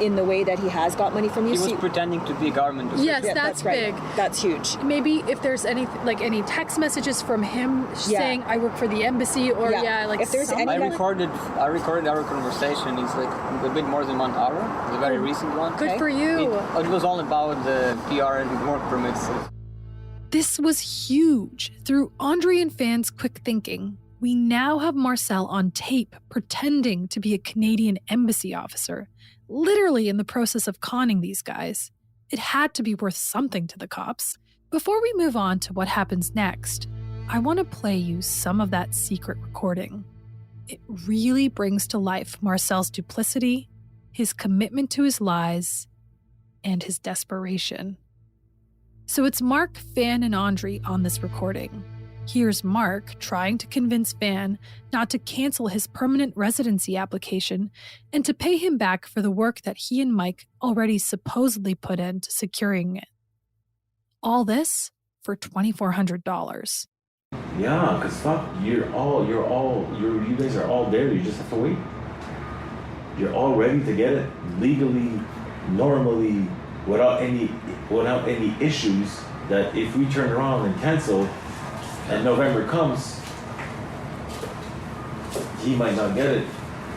N: in the way that he has got money from you.
L: He was pretending to be a government official.
M: Yes, that's
N: right.
M: big.
N: That's huge.
M: Maybe if there's any text messages from him saying I work for the embassy, or
N: if there's any.
L: I recorded our conversation. It's like a bit more than 1 hour. It's a very recent one.
M: Good for you.
L: It was all about the PR and work permits.
B: This was huge. Through Andre and Fan's quick thinking, we now have Marcel on tape pretending to be a Canadian embassy officer, literally in the process of conning these guys. It had to be worth something to the cops. Before we move on to what happens next, I want to play you some of that secret recording. It really brings to life Marcel's duplicity, his commitment to his lies, and his desperation. So it's Mark, Fan, and Andre on this recording. Here's Mark trying to convince Fan not to cancel his permanent residency application and to pay him back for the work that he and Mike already supposedly put into securing it. All this for $2,400.
O: Yeah, because fuck, you guys are all there. You just have to wait. You're all ready to get it legally, normally, without any issues. That if we turn around and cancel, and November comes, he might not get it,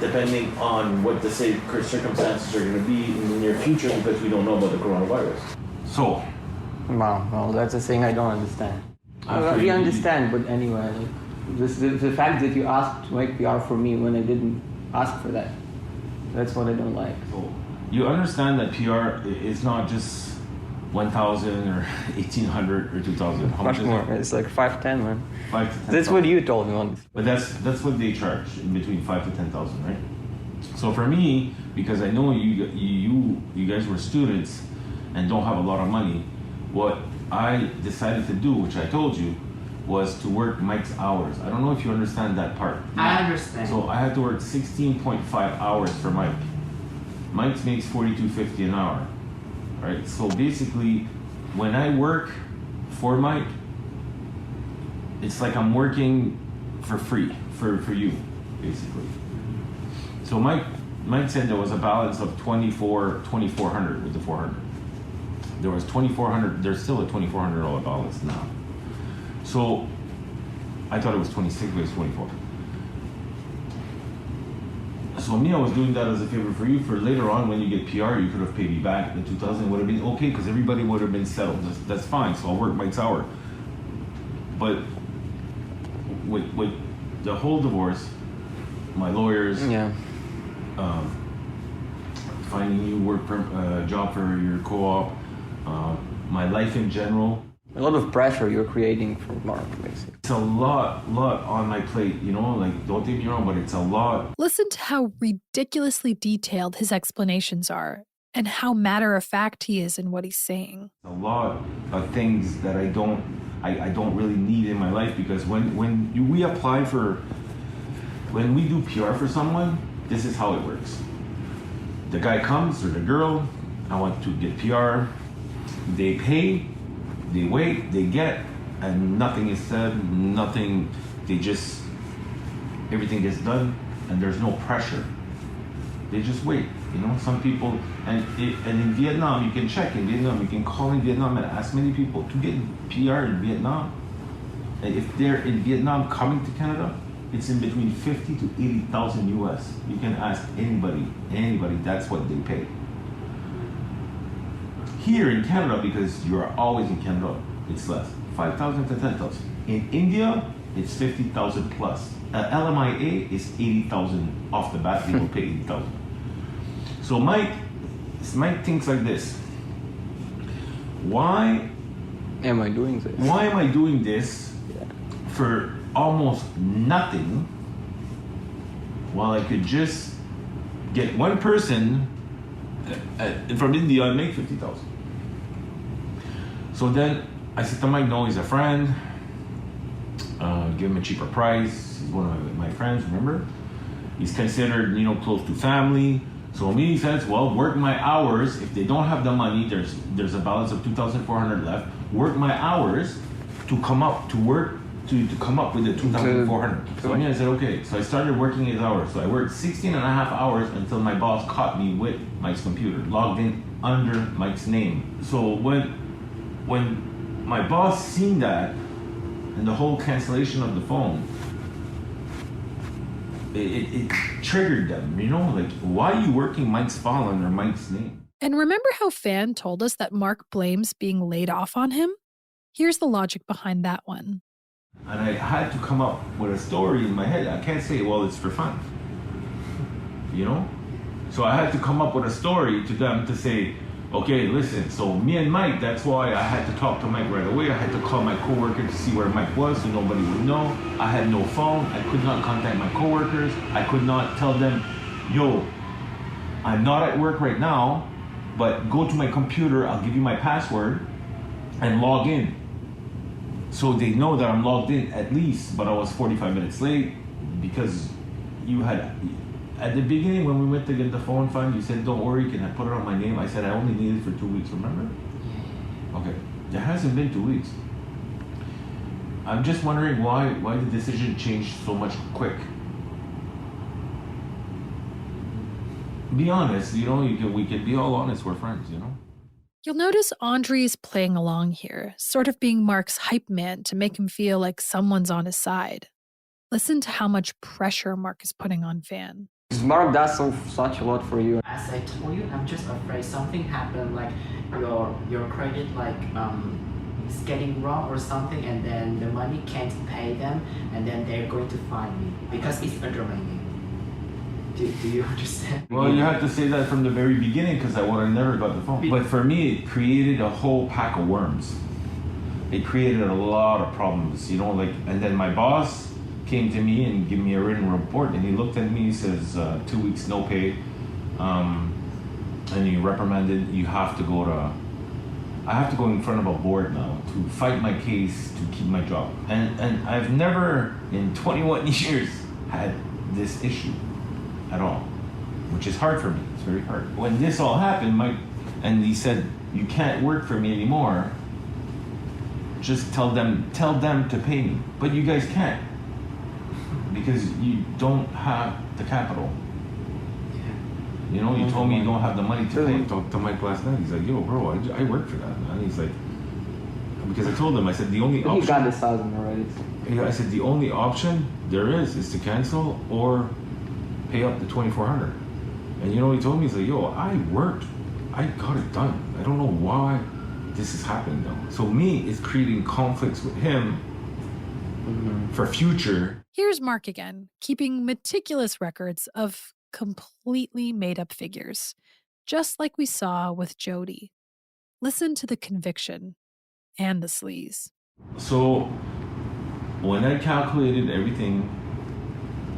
O: depending on what the circumstances are going to be in the near future, because we don't know about the coronavirus. So,
L: well, that's a thing I don't understand. We understand, but anyway, the fact that you asked to make PR for me when I didn't ask for that, that's what I don't like.
O: So, you understand that PR is not just 1,000 or 1,800 or 2,000. How much
L: more? It's like 5-10, man.
O: 5 to 10.
L: That's what you told me once.
O: But that's what they charge, in between 5 to 10,000, right? So for me, because I know you guys were students and don't have a lot of money, what I decided to do, which I told you, was to work Mike's hours. I don't know if you understand that part.
L: I understand.
O: So I had to work 16.5 hours for Mike. Mike makes $42.50 an hour. Right, so basically, when I work for Mike, it's like I'm working for free for you, basically. So Mike said there was a balance of $2,400 with the 400. There was $2,400. There's still a $2,400 balance now. So I thought it was 26, but it's 24. So me, I was doing that as a favor for you. For later on, when you get PR, you could have paid me back. The 2,000 would have been okay because everybody would have been settled. That's fine. So I'll work Mike's hour. But with the whole divorce, my lawyers, finding you job for your co-op, my life in general.
L: A lot of pressure you're creating for Mark, basically.
O: It's a lot on my plate, like, don't take me wrong, but it's a lot.
B: Listen to how ridiculously detailed his explanations are and how matter-of-fact he is in what he's saying.
O: A lot of things that I don't really need in my life, because when we do PR for someone, this is how it works. The guy comes, or the girl, I want to get PR, they pay, they wait, they get, and nothing is said, everything gets done, and there's no pressure. They just wait, some people, and in Vietnam, you can check in Vietnam, you can call in Vietnam and ask many people to get PR in Vietnam. And if they're in Vietnam coming to Canada, it's in between 50 to 80,000 US. You can ask anybody, that's what they pay. Here in Canada, because you're always in Canada, it's less, 5,000 to 10,000. In India, it's 50,000 plus. LMIA is 80,000 off the bat. They will pay 80,000. So Mike thinks like this. Why
L: am I doing this?
O: Why am I doing this for almost nothing, while I could just get one person from India, I make 50,000. So then I said to Mike, no, he's a friend. Give him a cheaper price. He's one of my friends, remember? He's considered, close to family. So me, he says, well, work my hours. If they don't have the money, there's a balance of 2,400 left. Work my hours to come up with the 2,400. So I said, okay. So I started working his hours. So I worked 16 and a half hours until my boss caught me with Mike's computer, logged in under Mike's name. So when my boss seen that and the whole cancellation of the phone, it triggered them, like, why are you working Mike's file under Mike's name?
B: And remember how Fan told us that Mark blames being laid off on him? Here's the logic behind that one.
O: And I had to come up with a story in my head. I can't say, well, it's for fun, So I had to come up with a story to them to say, okay, listen, so me and Mike, that's why I had to talk to Mike right away. I had to call my coworker to see where Mike was so nobody would know. I had no phone. I could not contact my coworkers. I could not tell them, yo, I'm not at work right now, but go to my computer, I'll give you my password, and log in. So they know that I'm logged in at least, but I was 45 minutes late because you had... At the beginning, when we went to get the phone fund, you said, don't worry, can I put it on my name? I said, I only need it for 2 weeks, remember? Okay, it hasn't been 2 weeks. I'm just wondering why the decision changed so much quick. Be honest, we can be all honest, we're friends,
B: You'll notice Andre is playing along here, sort of being Mark's hype man to make him feel like someone's on his side. Listen to how much pressure Mark is putting on Fan.
L: Mark does such a lot for you.
K: As I told you, I'm just afraid something happened, like your credit is getting wrong or something, and then the money can't pay them, and then they're going to fine me because it's under my name. Do you understand?
O: Well, you have to say that from the very beginning because I would have never got the phone. But for me, it created a whole pack of worms. It created a lot of problems, and then my boss came to me and gave me a written report, and he looked at me, he says, 2 weeks no pay, and he reprimanded, I have to go in front of a board now to fight my case to keep my job. And I've never in 21 years had this issue at all, which is hard for me, it's very hard. When this all happened, and he said, you can't work for me anymore, just tell them to pay me, but you guys can't. Because you don't have the capital. You told me you don't have the money to pay. I talked to Mike last night. He's like, yo, bro, I work for that, man. He's like, because I told him, I said, the only option...
L: He got this 1,000 already.
O: I said, the only option there is to cancel or pay up the 2,400. And he told me, he's like, yo, I worked. I got it done. I don't know why this is happening though. So me, it's creating conflicts with him for future.
B: Here's Mark again, keeping meticulous records of completely made-up figures, just like we saw with Jody. Listen to the conviction and the sleaze.
O: So when I calculated everything,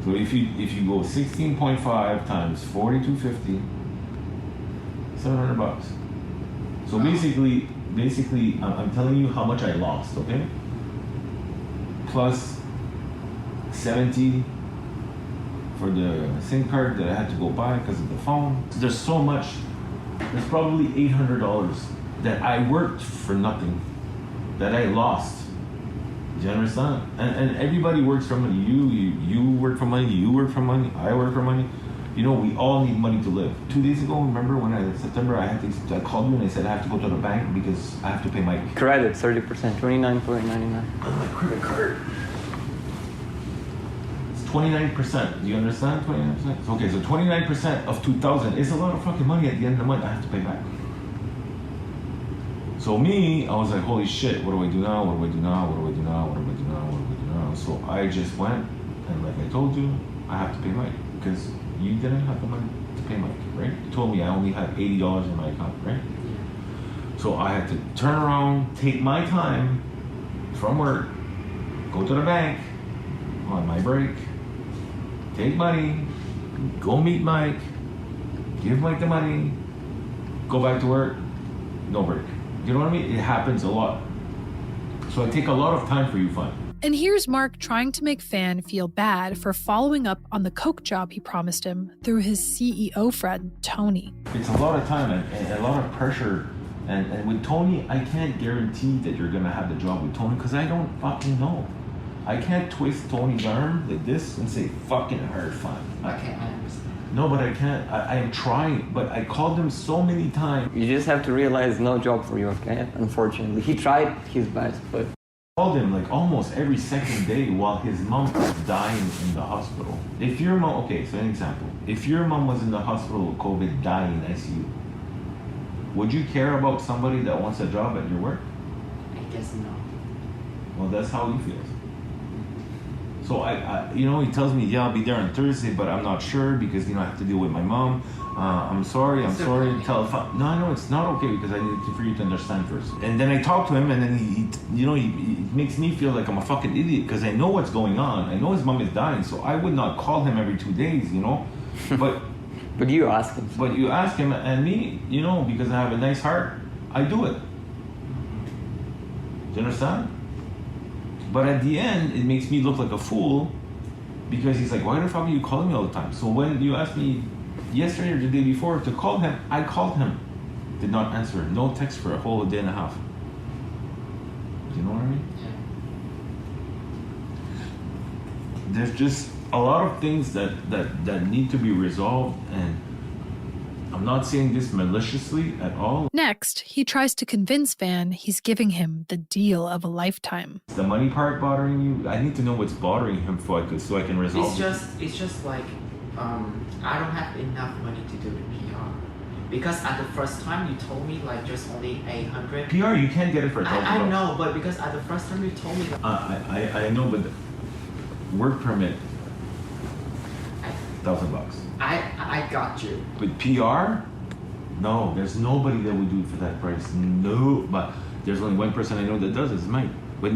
O: so if you go 16.5 times 4250, $700. So basically, I'm telling you how much I lost, okay? Plus 70 for the SIM card that I had to go buy because of the phone. There's so much. There's probably $800 that I worked for nothing, that I lost. Do you understand? And everybody works for money. You work for money. You work for money. I work for money. We all need money to live. 2 days ago, remember when September, I called you and I said I have to go to the bank because I have to pay my
L: credit 30%, 29.99
O: on my credit card. 29%. Do you understand? 29%. Okay, so 29% of 2,000 is a lot of fucking money. At the end of the month, I have to pay back. So me, I was like, holy shit, what do I do now? What do I do now? What do I do now? What do I do now? What do I do now? So I just went, and like I told you, I have to pay Mike because you didn't have the money to pay Mike, right? You told me I only had $80 in my account, right? So I had to turn around, take my time from work, go to the bank on my break, take money, go meet Mike, give Mike the money, go back to work, no break. You know what I mean? It happens a lot. So I take a lot of time for you, Fan.
B: And here's Mark trying to make Fan feel bad for following up on the Coke job he promised him through his CEO friend, Tony.
O: It's a lot of time and a lot of pressure. And with Tony, I can't guarantee that you're going to have the job with Tony because I don't fucking know. I can't twist Tony's arm like this and say, fucking hard, Fan.
L: I can't understand.
O: No, but I can't. I am trying, but I called him so many times.
L: You just have to realize no job for you, okay? Unfortunately. He tried his best, but...
O: I called him like almost every second day while his mom was dying in the hospital. If your mom, okay, so an example. If your mom was in the hospital with COVID, dying in ICU, would you care about somebody that wants a job at your work?
L: I guess no.
O: Well, that's how he feels. So I you know, he tells me, yeah, I'll be there on Thursday, but I'm not sure because, you know, I have to deal with my mom. I'm sorry. Tell no, it's not okay because I need for you to understand first. And then I talk to him, and then he makes me feel like I'm a fucking idiot because I know what's going on. I know his mom is dying, so I would not call him every 2 days, you know. But
L: but you ask him.
O: But you ask him, and me, you know, because I have a nice heart, I do it. Do you understand? But at the end, it makes me look like a fool because he's like, why the fuck are you calling me all the time? So when you asked me yesterday or the day before to call him, I called him. Did not answer. No text for a whole day and a half. Do you know what I mean? Yeah. There's just a lot of things that need to be resolved, and I'm not saying this maliciously at all.
B: Next, he tries to convince Van he's giving him the deal of a lifetime.
O: Is the money part bothering you? I need to know what's bothering him so I can resolve it.
K: It's just like I don't have enough money to do the PR. Because at the first time you told me like just only 800.
O: PR, you can't get it for $1,000.
K: I know, but because at the first time you told me that.
O: I know, but the work permit, $1,000.
K: I got you.
O: With PR? No, there's nobody that would do it for that price. No, but there's only one person I know that does it, it's Mike. But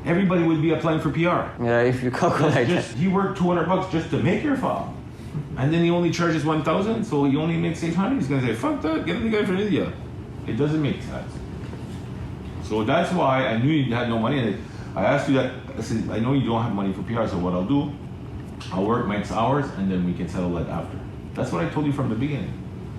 O: everybody would be applying for PR.
L: Yeah, if you calculate it.
O: He worked $200 just to make your file. And then he only charges $1,000, so he only makes $800. He's gonna say, fuck that, get the guy from India. It doesn't make sense. So that's why I knew you had no money. And I asked you that, I said, I know you don't have money for PR, so what I'll do, I'll work Mike's hours and then we can settle that after. That's what I told you from the beginning.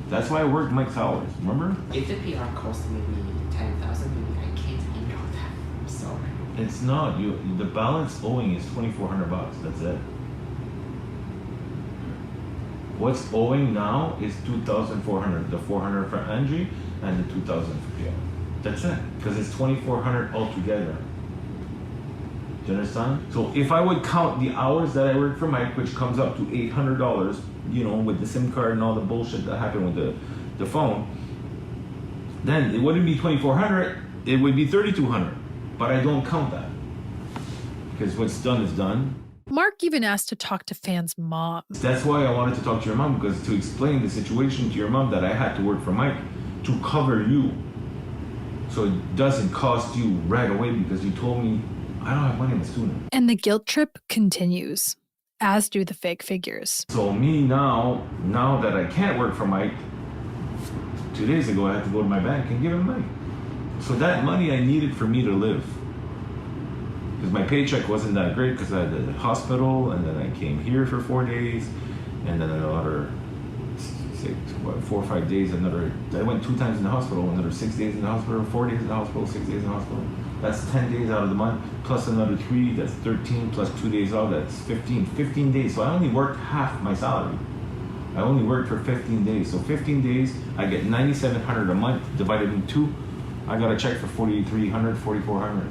O: That's why I worked Mike's hours, remember?
K: If the PR costs maybe 10,000, maybe I can't handle that. I'm sorry.
O: It's not. The balance owing is $2,400. That's it. What's owing now is $2,400. The $400 for Angie and the $2,000 for PR. That's it. Because it's $2,400 altogether. Do you understand? So if I would count the hours that I work for Mike, which comes up to $800, you know, with the SIM card and all the bullshit that happened with the phone, then it wouldn't be $2,400, it would be $3,200. But I don't count that. Because what's done is done.
B: Mark even asked to talk to Fan's mom.
O: That's why I wanted to talk to your mom, because to explain the situation to your mom that I had to work for Mike to cover you. So it doesn't cost you right away because you told me I don't have money in the student.
B: And the guilt trip continues, as do the fake figures.
O: So me now that I can't work for Mike, 2 days ago I had to go to my bank and give him money. So that money I needed for me to live. Because my paycheck wasn't that great because I had the hospital and then I came here for 4 days and then another 4 or 5 days, I went 2 times in the hospital, another 6 days in the hospital, 4 days in the hospital, 6 days in the hospital. That's 10 days out of the month, plus another 3, that's 13, plus 2 days off, that's 15. 15 days, so I only worked half my salary. I only worked for 15 days. So 15 days, I get $9,700 a month, divided in 2. I got a check for $4,300, $4,400.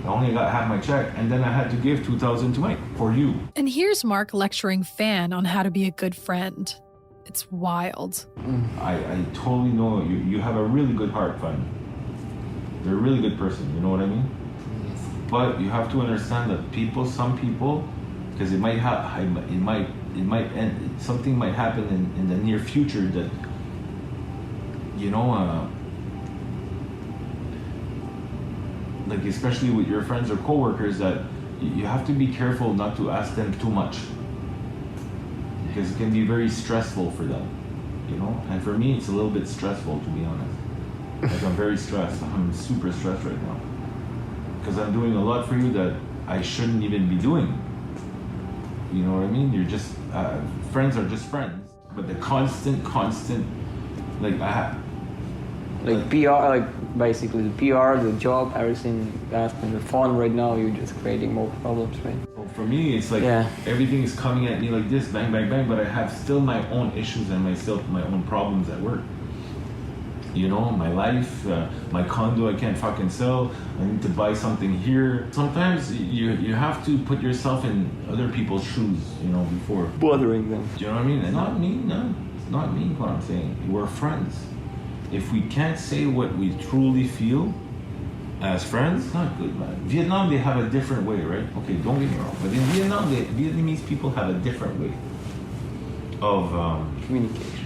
O: I only got half my check, and then I had to give $2,000 to Mike for you.
B: And here's Mark lecturing Fan on how to be a good friend. It's wild.
O: I totally know you have a really good heart, Fan. You're a really good person, you know what I mean?
K: Yes.
O: But you have to understand that some people, because something might happen in the near future that, you know, like especially with your friends or coworkers, that you have to be careful not to ask them too much. Because it can be very stressful for them. you know? And for me, it's a little bit stressful, to be honest. Like, I'm very stressed. I'm super stressed right now. Because I'm doing a lot for you that I shouldn't even be doing. You know what I mean? You're just, friends are just friends. But the constant, like,
L: like PR, like basically the PR, the job, everything that's been the fun right now, you're just creating more problems, right?
O: So for me, it's like everything is coming at me like this, bang, bang, bang, but I have still my own issues and my own problems at work. You know, my life, my condo I can't fucking sell, I need to buy something here. Sometimes you have to put yourself in other people's shoes, you know, before
L: bothering them.
O: Do you know what I mean? And not me, no. It's not me what I'm saying. We're friends. If we can't say what we truly feel as friends, it's not good, man. Vietnam, they have a different way, right? Okay, don't get me wrong, but in Vietnam, Vietnamese people have a different way of
L: communication.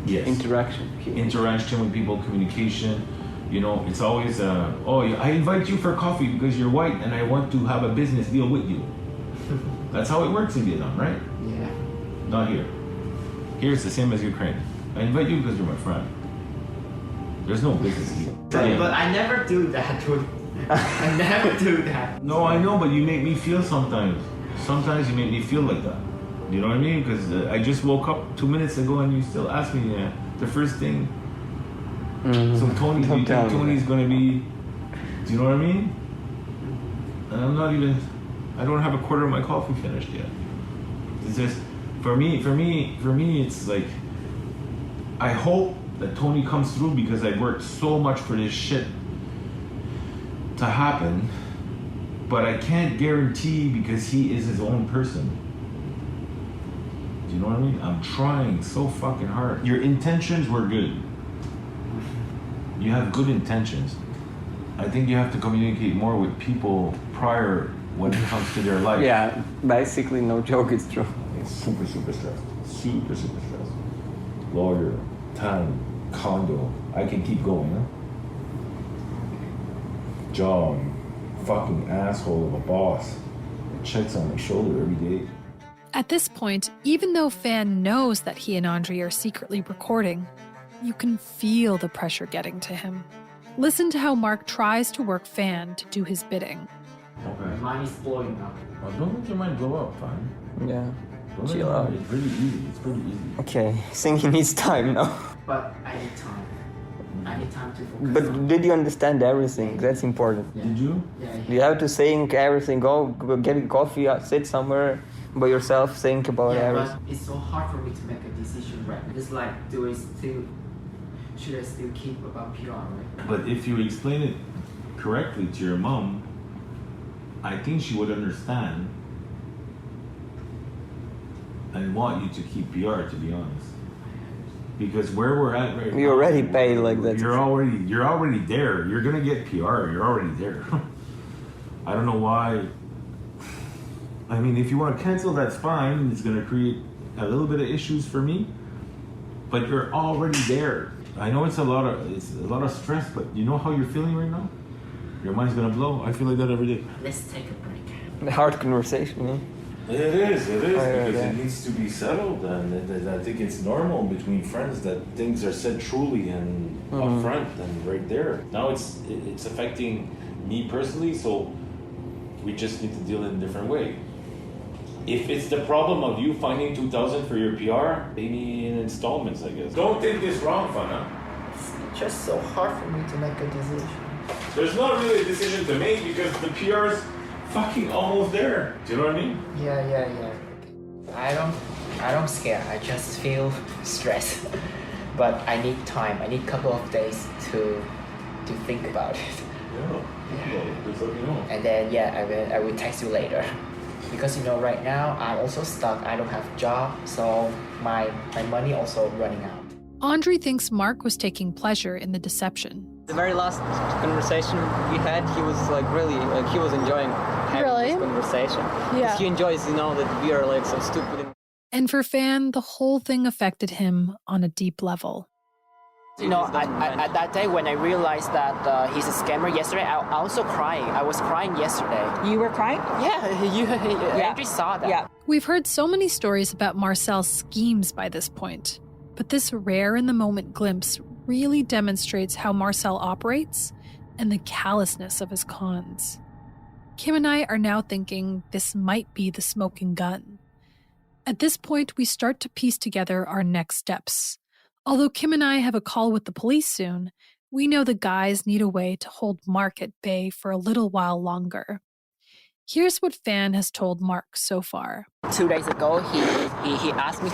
O: Yes. Interaction with people, communication. You know, it's always, I invite you for coffee because you're white and I want to have a business deal with you. That's how it works in Vietnam, right?
K: Yeah.
O: Not here. Here it's the same as Ukraine. I invite you because you're my friend. There's no business deal.
K: But I never do that, dude. I never do that.
O: No, I know, but you make me feel sometimes. Sometimes you make me feel like that. You know what I mean? Because I just woke up 2 minutes ago and you still ask me the first thing. So Tony, do you think Tony's going to be, do you know what I mean? And I'm not even, I don't have a quarter of my coffee finished yet. It's just, for me, it's like, I hope that Tony comes through because I worked so much for this shit to happen, but I can't guarantee because he is his own person. Do you know what I mean? I'm trying so fucking hard. Your intentions were good. You have good intentions. I think you have to communicate more with people prior when it comes to their life.
L: Yeah, basically, no joke, it's true.
O: It's super stressed. Super stressed. Lawyer, time, condo. I can keep going, huh? Job, fucking asshole of a boss. Checks on my shoulder every day.
B: At this point, even though Fan knows that he and Andre are secretly recording, you can feel the pressure getting to him. Listen to how Mark tries to work Fan to do his bidding.
K: Okay. My mind is blowing up.
O: Oh, don't let your mind blow up, fine.
L: Yeah.
O: Chill out. It's pretty easy.
L: Okay, I think he needs time now.
K: But I need time. I need time to focus.
L: But did you understand everything? That's important.
K: Yeah.
O: Did you?
K: Yeah.
L: You have to think everything. Go get a coffee, sit somewhere by yourself, think about everything.
K: But it's so hard for me to make a decision, right? It's like, should I still keep about PR, right?
O: But if you explain it correctly to your mom, I think she would understand and want you to keep PR, to be honest. Because where we're at right now,
L: you already paid like that.
O: You're already there. You're gonna get PR. You're already there. I don't know why. I mean, if you want to cancel, that's fine. It's gonna create a little bit of issues for me. But you're already there. I know it's a lot of stress, but you know how you're feeling right now? Your mind's gonna blow. I feel like that every day.
K: Let's take a break.
L: A hard conversation, yeah?
O: It is, because it needs to be settled, and I think it's normal between friends that things are said truly and upfront and right there. Now it's affecting me personally, so we just need to deal in a different way. If it's the problem of you finding 2,000 for your PR, maybe in installments, I guess. Don't take this wrong, Fana.
K: It's just so hard for me to make a decision.
O: There's not really a decision to make because the PR's fucking almost there. Do you know what I mean?
K: Yeah. I don't scare. I just feel stressed. But I need time. I need a couple of days to think about it.
O: Yeah. Just let me know.
K: And then I will text you later. Because right now I'm also stuck. I don't have a job, so my money also running out.
B: Andre thinks Mark was taking pleasure in the deception.
L: The very last conversation we had, he was he was enjoying having this conversation.
B: Yeah.
L: He enjoys, that we are so stupid.
B: And for Fan, the whole thing affected him on a deep level.
K: At that day when I realized that he's a scammer yesterday, I also crying. I was crying yesterday.
N: You were crying?
K: Yeah, Andre saw that.
N: Yeah.
B: We've heard so many stories about Marcel's schemes by this point. But this rare-in-the-moment glimpse really demonstrates how Marcel operates and the callousness of his cons. Kim and I are now thinking this might be the smoking gun. At this point, we start to piece together our next steps. Although Kim and I have a call with the police soon, we know the guys need a way to hold Mark at bay for a little while longer. Here's what Fan has told Mark so far.
K: 2 days ago, he asked me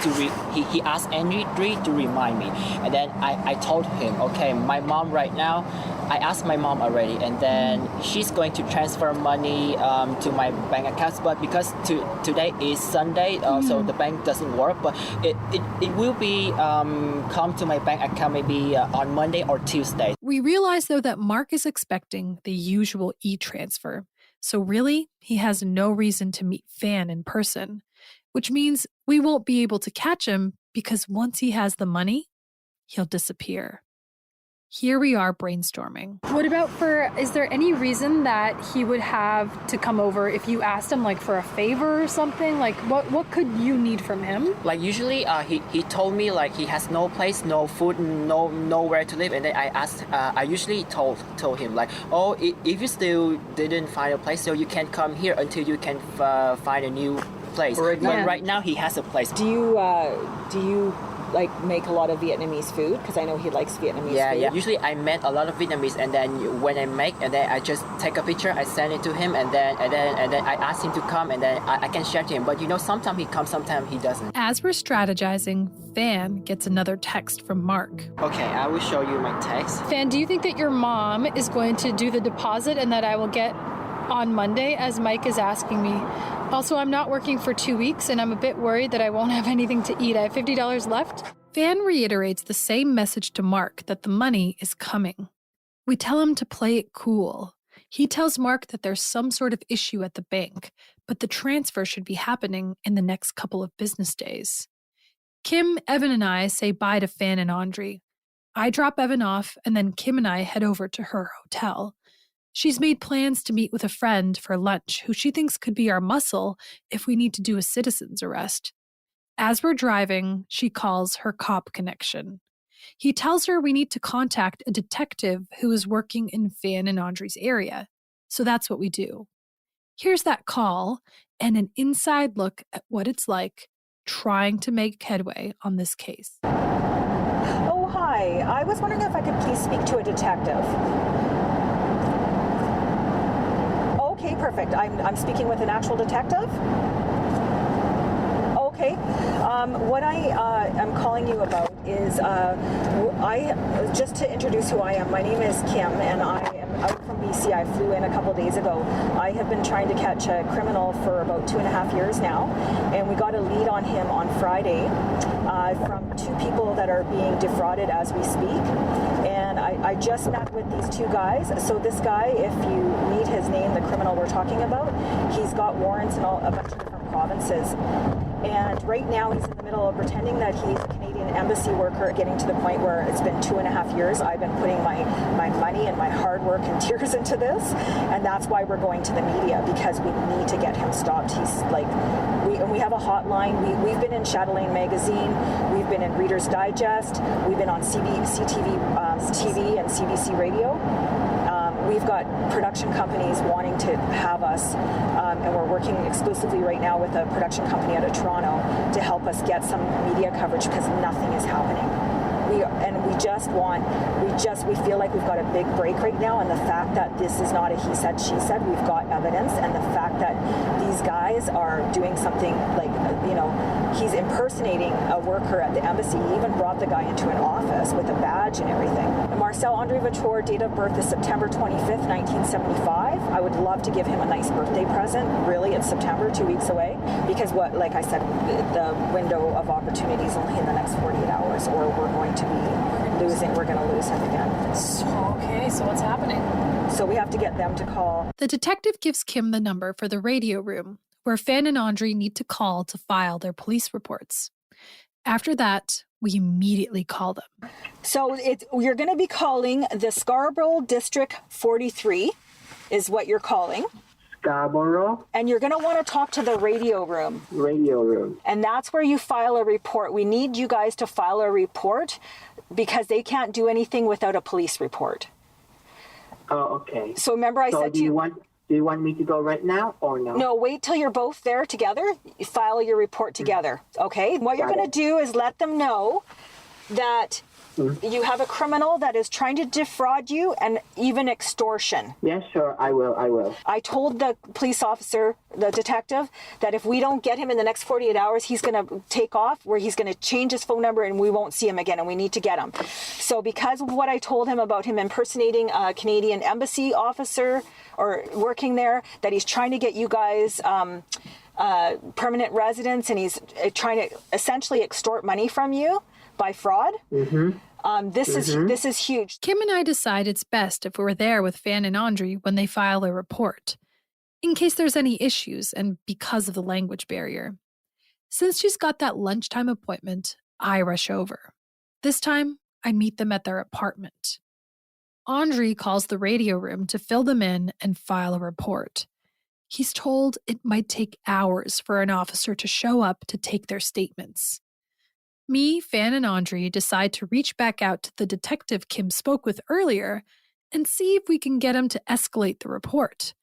K: he asked Andre to remind me, and then I told him, okay, my mom right now, I asked my mom already, and then she's going to transfer money to my bank accounts, but because today is Sunday, so the bank doesn't work, but it will be come to my bank account maybe on Monday or Tuesday.
B: We realize though that Mark is expecting the usual e-transfer. So really, he has no reason to meet Fan in person, which means we won't be able to catch him because once he has the money, he'll disappear. Here we are brainstorming.
M: What about is there any reason that he would have to come over if you asked him like for a favor or something? Like what could you need from him?
K: Like usually he told me like he has no place, no food, nowhere to live, and then I asked, I usually told him like, oh, if you still didn't find a place, so you can come here until you can find a new place. But right now he has a place.
N: Do you like make a lot of Vietnamese food? Because I know he likes Vietnamese food.
K: Yeah. Usually I make a lot of Vietnamese, and then when I make, and then I just take a picture, I send it to him, and then I ask him to come, and then I can share to him. But sometimes he comes, sometimes he doesn't.
B: As we're strategizing, Fan gets another text from Mark.
K: Okay, I will show you my text.
M: Fan, do you think that your mom is going to do the deposit and that I will get on Monday, as Mike is asking me? Also, I'm not working for 2 weeks, and I'm a bit worried that I won't have anything to eat. I have $50 left.
B: Fan reiterates the same message to Mark that the money is coming. We tell him to play it cool. He tells Mark that there's some sort of issue at the bank, but the transfer should be happening in the next couple of business days. Kim, Evan, and I say bye to Fan and Andre. I drop Evan off, and then Kim and I head over to her hotel. She's made plans to meet with a friend for lunch who she thinks could be our muscle if we need to do a citizen's arrest. As we're driving, she calls her cop connection. He tells her we need to contact a detective who is working in Fan and Andre's area. So that's what we do. Here's that call and an inside look at what it's like trying to make headway on this case.
N: Oh, hi. I was wondering if I could please speak to a detective. Okay, perfect. I'm speaking with an actual detective? Okay. What I am calling you about is, just to introduce who I am, my name is Kim, and I am out from BC. I flew in a couple days ago. I have been trying to catch a criminal for about 2.5 years now, and we got a lead on him on Friday from 2 people that are being defrauded as we speak. And I just met with these 2 guys. So this guy, if you need his name, the criminal we're talking about, he's got warrants in a bunch of different provinces. And right now he's in the middle of pretending that he's a Canadian embassy worker, getting to the point where it's been 2.5 years. I've been putting my money and my hard work and tears into this. And that's why we're going to the media, because we need to get him stopped. He's like, we have a hotline. We've been in Chatelaine Magazine. We've been in Reader's Digest. We've been on CTV TV and CBC Radio. We've got production companies wanting to have us, and we're working exclusively right now with a production company out of Toronto to help us get some media coverage because nothing is happening. We feel like we've got a big break right now, and the fact that this is not a he said, she said, we've got evidence, and the fact that these guys are doing something like, he's impersonating a worker at the embassy. He even brought the guy into an office with a badge and everything. Marcel Andre Vautour, date of birth is September 25th, 1975. I would love to give him a nice birthday present. Really, it's September, 2 weeks away, because like I said, the window of opportunity is only in the next 48 hours, or we're going to lose him again.
M: So what's happening?
N: So we have to get them to call.
B: The detective gives Kim the number for the radio room, where Fan and Andre need to call to file their police reports. After that, we immediately call them.
N: So you're going to be calling the Scarborough District 43 is what you're calling.
P: Scarborough.
N: And you're going to want to talk to the radio room.
P: Radio room.
N: And that's where you file a report. We need you guys to file a report because they can't do anything without a police report.
P: Oh, okay.
N: So remember I said to you...
P: Do you want me to go right now or no?
N: No, wait till you're both there together. You file your report together, okay? What you're going to do is let them know that you have a criminal that is trying to defraud you and even extortion.
P: Yes, sure, I will.
N: I told the police officer, the detective, that if we don't get him in the next 48 hours, he's going to take off, where he's going to change his phone number and we won't see him again, and we need to get him. So because of what I told him about him impersonating a Canadian embassy officer or working there, that he's trying to get you guys permanent residence, and he's trying to essentially extort money from you by fraud. This is huge.
B: Kim and I decide it's best if we're there with Fan and Andre when they file a report, in case there's any issues and because of the language barrier. Since she's got that lunchtime appointment, I rush over. This time, I meet them at their apartment. Andre calls the radio room to fill them in and file a report. He's told it might take hours for an officer to show up to take their statements. Me, Fan, and Andre decide to reach back out to the detective Kim spoke with earlier and see if we can get him to escalate the report,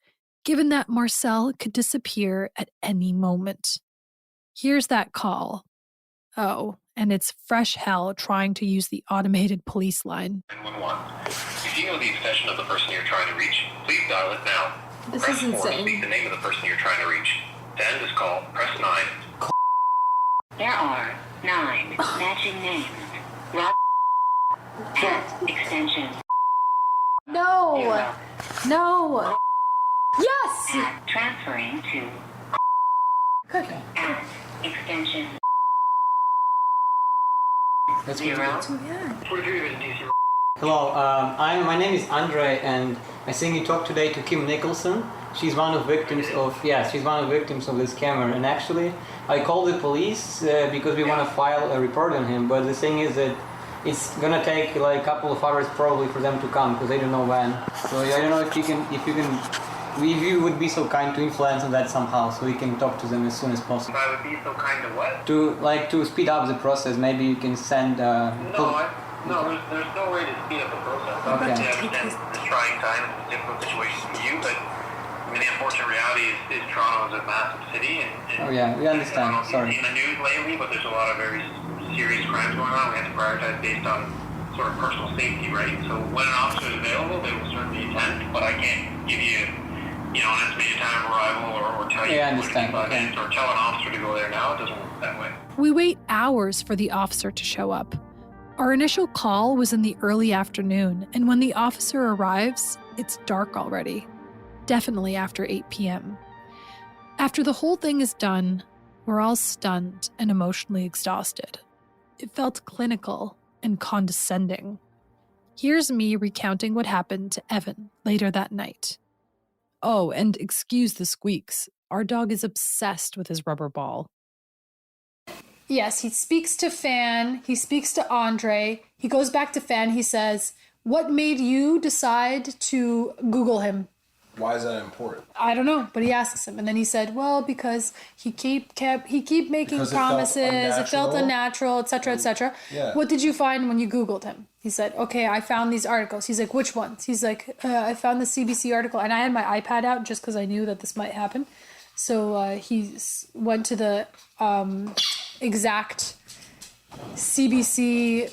B: given that Marcel could disappear at any moment. Here's that call. Oh, and it's fresh hell trying to use the automated police line.
Q: 911. If you know the extension of the person you're trying to reach, please dial it now.
B: This
Q: press
B: is
Q: 4 to
B: insane.
Q: speak the name of the person you're trying to reach. To end this call, press 9.
R: There are 9 matching names. Rob at extension.
M: No! No! Yes!
R: At transferring to
M: Okay.
R: at extension.
L: That's
R: 0.
L: Hello, my name is Andre, and I think you talked today to Kim Nicholson. She's one of victims of this scammer. And actually, I called the police because we want to file a report on him. But the thing is that it's gonna take like a couple of hours probably for them to come because they don't know when. So I don't know if you would be so kind to influence on that somehow, so we can talk to them as soon as possible.
Q: I would be so kind to what?
L: To speed up the process. Maybe you can send.
Q: No, there's no way to speed up the process. Obviously, I understand it's trying time and it's a difficult situation for you, but I mean, the unfortunate reality is Toronto is a massive city, and
L: Oh yeah, we understand.
Q: I don't know if
L: Sorry.
Q: you've seen the news lately, but there's a lot of very serious crimes going on. We have to prioritize based on sort of personal safety, right? So when an officer is available, they will certainly attend, but I can't give you an estimated time of arrival or tell you
L: Yeah, I understand.
Q: or tell an officer to go there now. It doesn't work that way.
B: We wait hours for the officer to show up. Our initial call was in the early afternoon, and when the officer arrives, it's dark already. Definitely after 8 p.m. After the whole thing is done, we're all stunned and emotionally exhausted. It felt clinical and condescending. Here's me recounting what happened to Evan later that night. Oh, and excuse the squeaks. Our dog is obsessed with his rubber ball.
M: Yes, he speaks to Fan. He speaks to Andre. He goes back to Fan. He says, "What made you decide to Google him?"
S: Why is that important?
M: I don't know, but he asks him, and then he said, "Well, because he keep making
S: Because
M: promises. It felt
S: unnatural.
M: unnatural, etc., etc."
S: Yeah.
M: What did you find when you Googled him? He said, "Okay, I found these articles." He's like, "Which ones?" He's like, "I found the CBC article," and I had my iPad out just because I knew that this might happen. So he went to the exact CBC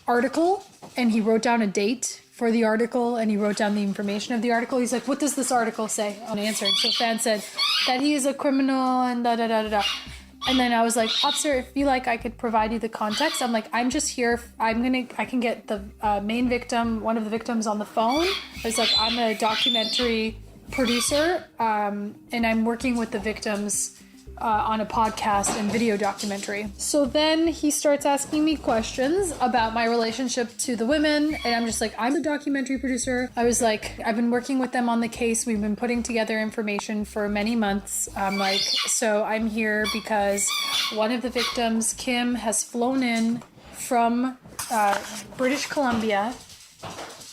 M: article, and he wrote down a date for the article, and he wrote down the information of the article. He's like, "What does this article say?" On answering. So Fan said that he is a criminal and da da da da da. And then I was like, "Officer, if you like, I could provide you the context." I'm like, "I'm just here. I can get the main victim, one of the victims, on the phone." I was like, "I'm a documentary producer, and I'm working with the victims on a podcast and video documentary." So then he starts asking me questions about my relationship to the women, and I'm just like, "I'm a documentary producer." I was like, "I've been working with them on the case. We've been putting together information for many months." I'm like, "So I'm here because one of the victims, Kim, has flown in from British Columbia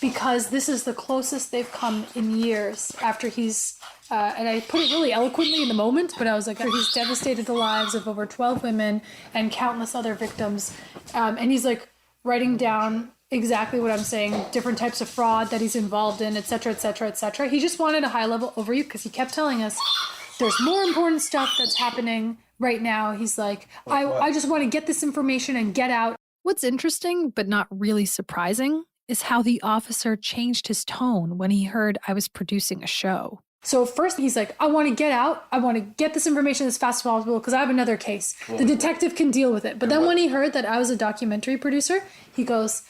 M: because this is the closest they've come in years after he's and I put it really eloquently in the moment, but I was like, he's devastated the lives of over 12 women and countless other victims. And he's like writing down exactly what I'm saying, different types of fraud that he's involved in, et cetera, et cetera, et cetera. He just wanted a high level overview because he kept telling us there's more important stuff that's happening right now. He's like, I just want to get this information and get out.
B: What's interesting, but not really surprising, is how the officer changed his tone when he heard I was producing a show.
M: So first he's like, I want to get out. I want to get this information as fast as possible because I have another case. The detective can deal with it. But then when he heard that I was a documentary producer, he goes,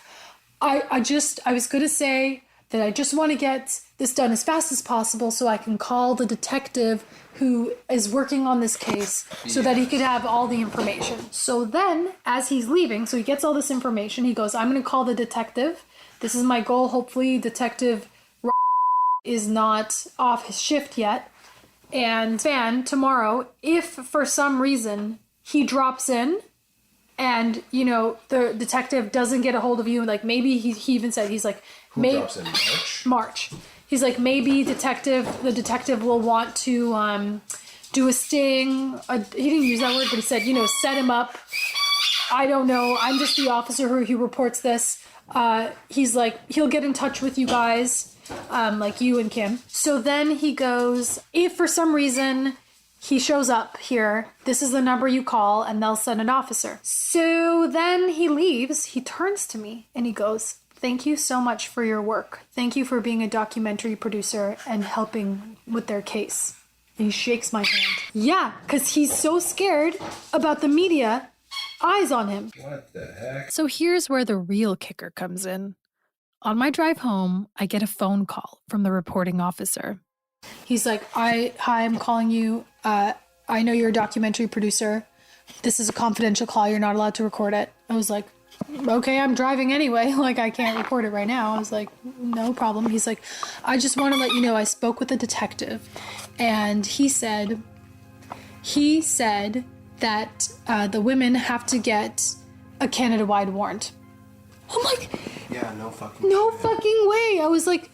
M: I was going to say that I just want to get this done as fast as possible so I can call the detective who is working on this case so that he could have all the information. So then as he's leaving, so he gets all this information, he goes, I'm going to call the detective. This is my goal. Hopefully Detective is not off his shift yet. And Fan, tomorrow, if for some reason he drops in and, you know, the detective doesn't get a hold of you, like maybe he even said, he's like,
S: Who drops in
M: March. He's like, maybe the detective will want to do a sting. He didn't use that word, but he said, you know, set him up. I don't know. I'm just the officer who reports this. He's like, he'll get in touch with you guys. Like you and Kim. So then he goes, if for some reason he shows up here, this is the number you call and they'll send an officer. So then he leaves, he turns to me and he goes, thank you so much for your work. Thank you for being a documentary producer and helping with their case. And he shakes my hand. Yeah, because he's so scared about the media eyes on him.
S: What the heck?
B: So here's where the real kicker comes in. On my drive home, I get a phone call from the reporting officer.
M: He's like, hi, I'm calling you. I know you're a documentary producer. This is a confidential call. You're not allowed to record it. I was like, okay, I'm driving anyway. Like, I can't record it right now. I was like, no problem. He's like, I just want to let you know I spoke with a detective. And he said that the women have to get a Canada-wide warrant. I'm like,
S: yeah, no fucking
M: way. I was like,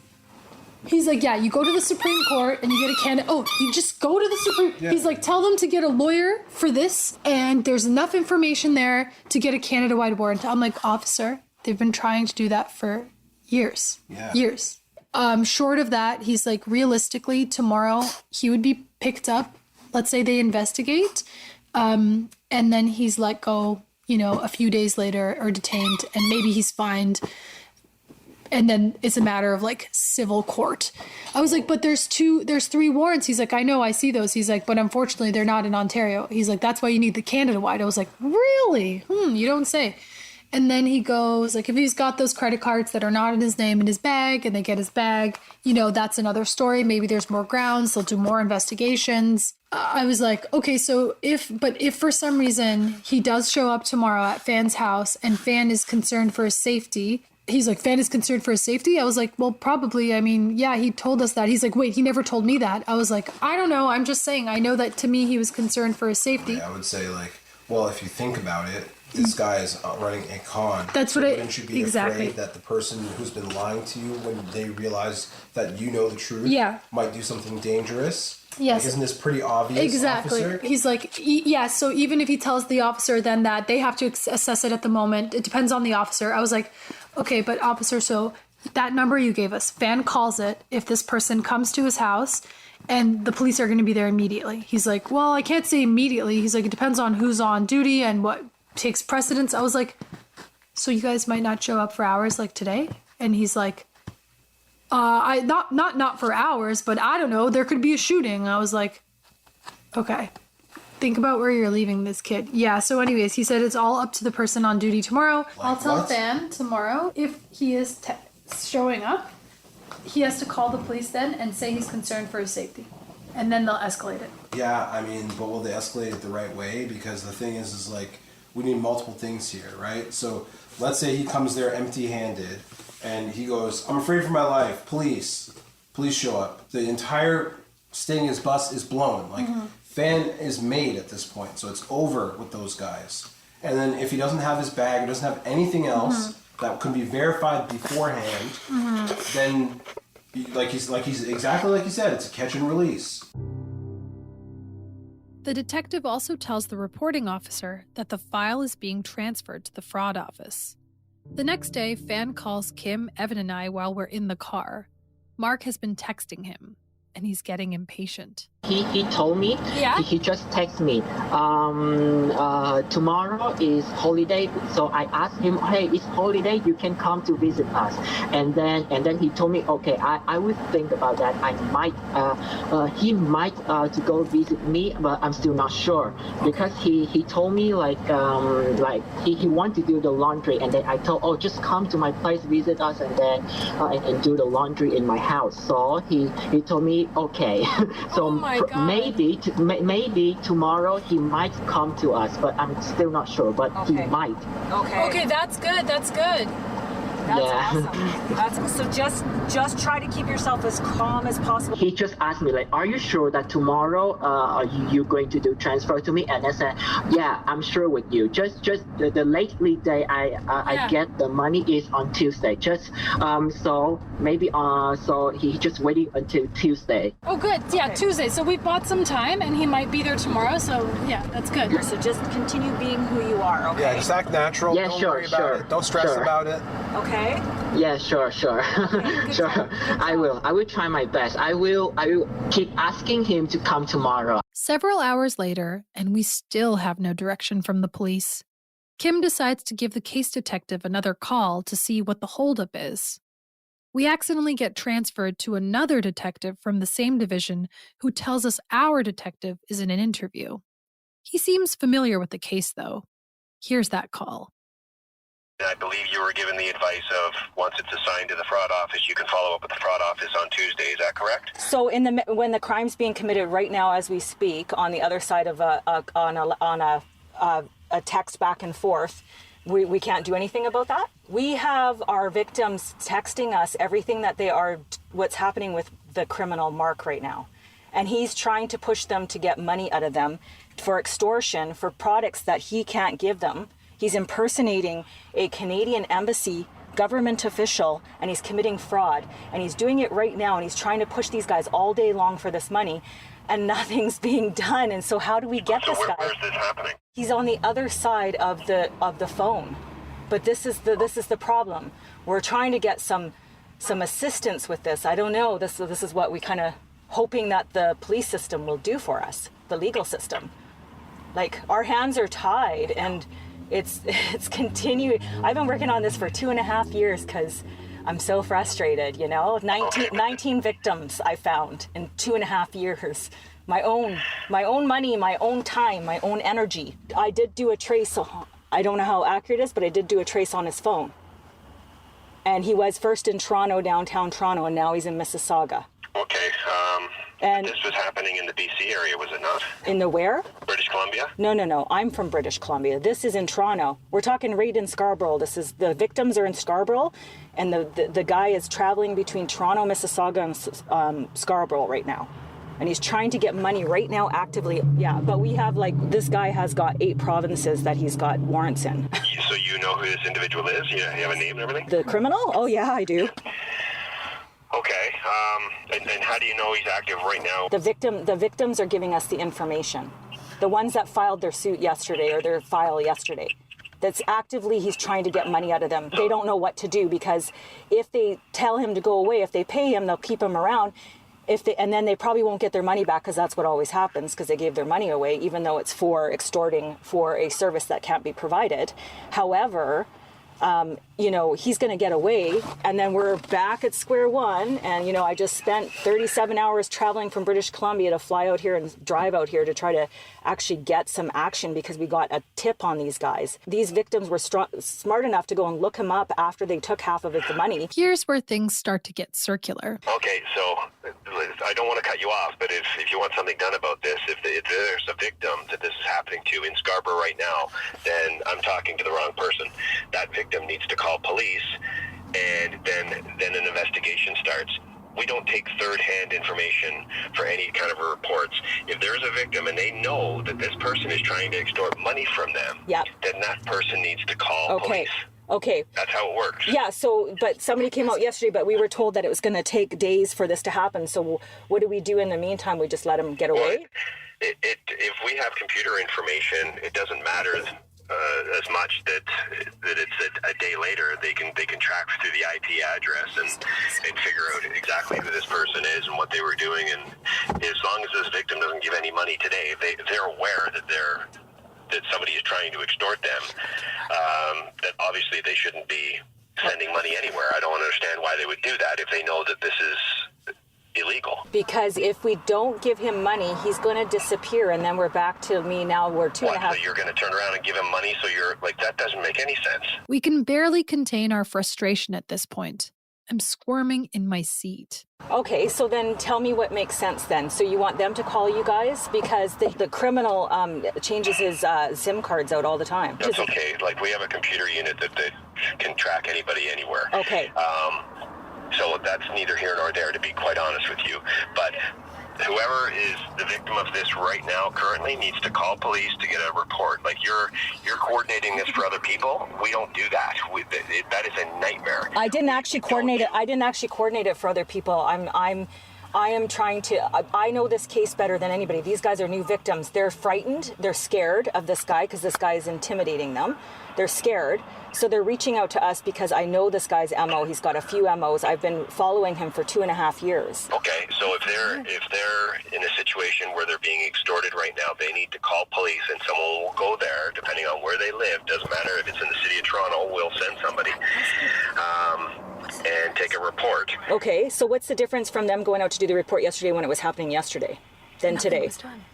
M: he's like, yeah, you go to the Supreme Court and you get a Canada. Oh, you just go to the Supreme. Yeah. He's like, tell them to get a lawyer for this, and there's enough information there to get a Canada-wide warrant. I'm like, officer, they've been trying to do that for years.
S: Yeah.
M: Years. Short of that, he's like, realistically, tomorrow he would be picked up. Let's say they investigate, and then he's let go, you know, a few days later, or detained, and maybe he's fined, and then it's a matter of like civil court. I was like, but there's 3 warrants. He's like, I know, I see those. He's like, but unfortunately they're not in Ontario. He's like, that's why you need the Canada-wide. I was like, really? You don't say. And then he goes, like, if he's got those credit cards that are not in his name in his bag and they get his bag, you know, that's another story. Maybe there's more grounds. They'll do more investigations. I was like, okay, so if for some reason he does show up tomorrow at Fan's house and Fan is concerned for his safety, he's like, Fan is concerned for his safety? I was like, well, probably. I mean, yeah, he told us that. He's like, wait, he never told me that. I was like, I don't know. I'm just saying. I know that to me he was concerned for his safety.
S: Yeah, I would say, like, well, if you think about it, this guy is running a con.
M: That's
S: so
M: what
S: wouldn't you be afraid that the person who's been lying to you, when they realize that you know the truth, might do something dangerous?
M: Yes.
S: Like, isn't this pretty obvious,
M: exactly.
S: officer?
M: He's like, yeah, so even if he tells the officer then that they have to assess it at the moment, it depends on the officer. I was like, okay, but officer, so that number you gave us, Fan calls it if this person comes to his house and the police are going to be there immediately. He's like, well, I can't say immediately. He's like, it depends on who's on duty and what takes precedence. I was like, so you guys might not show up for hours like today? And he's like, not for hours, but I don't know, there could be a shooting. I was like, okay, think about where you're leaving this kid. Yeah, so anyways, he said it's all up to the person on duty tomorrow. I'll tell Fan tomorrow if he is showing up, he has to call the police then and say he's concerned for his safety. And then they'll escalate it.
S: Yeah, I mean, but will they escalate it the right way? Because the thing is like, we need multiple things here, right? So let's say he comes there empty-handed and he goes, I'm afraid for my life, police show up. The entire sting his bus is blown. Like, Fan is made at this point, so it's over with those guys. And then if he doesn't have his bag, or doesn't have anything else that could be verified beforehand, then He's exactly like you said. It's a catch and release.
B: The detective also tells the reporting officer that the file is being transferred to the fraud office. The next day, Fan calls Kim, Evan, and I while we're in the car. Mark has been texting him, and he's getting impatient.
K: He told me, he just texted me, tomorrow is holiday, so I asked him, hey, it's holiday, you can come to visit us. And then he told me, okay, I would think about that. I might, he might to go visit me, but I'm still not sure. Because he told me he wanted to do the laundry, and then I told, oh, just come to my place, visit us, and then and do the laundry in my house. So he told me, okay. So maybe tomorrow he might come to us, but I'm still not sure. But he might.
N: Okay,
M: that's good. That's good.
N: That's awesome. So just try to keep yourself as calm as possible.
K: He just asked me, like, are you sure that tomorrow are you going to do transfer to me? And I said, yeah, I'm sure with you. Just the lately day I get the money is on Tuesday. Just so maybe so he just waiting until Tuesday.
M: Oh, good. Yeah, Tuesday. So we bought some time, and he might be there tomorrow. So yeah, that's good.
N: So just continue being who you are. Okay.
T: Yeah, just act natural.
K: Yeah,
T: Don't
K: sure,
T: worry about it. Don't stress about it.
N: Okay.
K: Yeah, sure.
N: Okay,
K: sure. I will try my best. I will keep asking him to come tomorrow.
B: Several hours later, and we still have no direction from the police. Kim decides to give the case detective another call to see what the holdup is. We accidentally get transferred to another detective from the same division who tells us our detective is in an interview. He seems familiar with the case, though. Here's that call.
Q: I believe you were given the advice of once it's assigned to the fraud office, you can follow up with the fraud office on Tuesday. Is that correct?
N: So when the crime's being committed right now as we speak, on the other side of a text back and forth, we can't do anything about that. We have our victims texting us everything that what's happening with the criminal Mark right now. And he's trying to push them to get money out of them for extortion, for products that he can't give them. He's impersonating a Canadian embassy government official, and he's committing fraud. And he's doing it right now, and he's trying to push these guys all day long for this money, and nothing's being done. And so how do we get this guy?
Q: Where's this happening?
N: He's on the other side of the phone. But this is the problem. We're trying to get some assistance with this. I don't know. This is what we kind of hoping that the police system will do for us, the legal system. Like, our hands are tied, and it's continued. I've been working on this for 2.5 years because I'm so frustrated, 19 victims I found in 2.5 years. My own money, my own time, my own energy. I did do a trace. I don't know how accurate it is, but I did do a trace on his phone. And he was first in Toronto, downtown Toronto, and now he's in Mississauga.
Q: Okay. And this was happening in the BC area, was it not?
N: In the where?
Q: British Columbia?
N: No. I'm from British Columbia. This is in Toronto. We're talking right in Scarborough. The victims are in Scarborough, and the guy is traveling between Toronto, Mississauga, and Scarborough right now. And he's trying to get money right now actively. Yeah, but we have, this guy has got 8 provinces that he's got warrants in.
Q: So you know who this individual is? You have a name and everything?
N: The criminal? Oh, yeah, I do.
Q: Okay, and how do you know he's active right now?
N: The victims are giving us the information. The ones that filed their suit yesterday, or their file yesterday. That's actively, he's trying to get money out of them. They don't know what to do, because if they tell him to go away, if they pay him, they'll keep him around. And then they probably won't get their money back, because that's what always happens, because they gave their money away, even though it's for extorting for a service that can't be provided. However, he's going to get away, and then we're back at square one. And, I just spent 37 hours traveling from British Columbia to fly out here and drive out here to try to actually get some action, because we got a tip on these guys. These victims were smart enough to go and look him up after they took half of the money.
B: Here's where things start to get circular.
Q: Okay, so I don't want to cut you off, but if you want something done about this, if there's a victim that this is happening to in Scarborough right now, then I'm talking to the wrong person. That victim needs to call police, and then an investigation starts. We don't take third-hand information for any kind of reports. If there's a victim and they know that this person is trying to extort money from them, then that person needs to call police.
N: Okay.
Q: That's how it works.
N: Yeah, so, but somebody came out yesterday, but we were told that it was going to take days for this to happen. So what do we do in the meantime? We just let him get away?
Q: If we have computer information, it doesn't matter as much that it's a day later. They can track through the IP address and figure out exactly who this person is and what they were doing. And as long as this victim doesn't give any money today, they're aware that somebody is trying to extort them. That obviously they shouldn't be sending money anywhere. I don't understand why they would do that if they know that this is illegal.
N: Because if we don't give him money, he's going to disappear, and then we're back to me now. We're 2.5.
Q: So you're going to turn around and give him money? So you're like, that doesn't make any sense.
B: We can barely contain our frustration at this point. I'm squirming in my seat.
N: Okay, so then tell me what makes sense then. So you want them to call you guys? Because the criminal changes his SIM cards out all the time.
Q: That's okay. Like, we have a computer unit that can track anybody anywhere.
N: Okay.
Q: So that's neither here nor there, to be quite honest with you. But whoever is the victim of this right now currently needs to call police to get a report. Like, you're coordinating this for other people. We don't do that. That is a nightmare.
N: I didn't actually coordinate it. I didn't actually coordinate it for other people. I am trying to, I know this case better than anybody. These guys are new victims. They're frightened. They're scared of this guy because this guy is intimidating them. They're scared. So they're reaching out to us because I know this guy's MO. He's got a few MOs. I've been following him for 2.5 years.
Q: Okay, so if they're in a situation where they're being extorted right now, they need to call police, and someone will go there, depending on where they live. Doesn't matter if it's in the city of Toronto, we'll send somebody and take a report.
N: Okay, so what's the difference from them going out to do the report yesterday when it was happening yesterday than today?
M: Was done.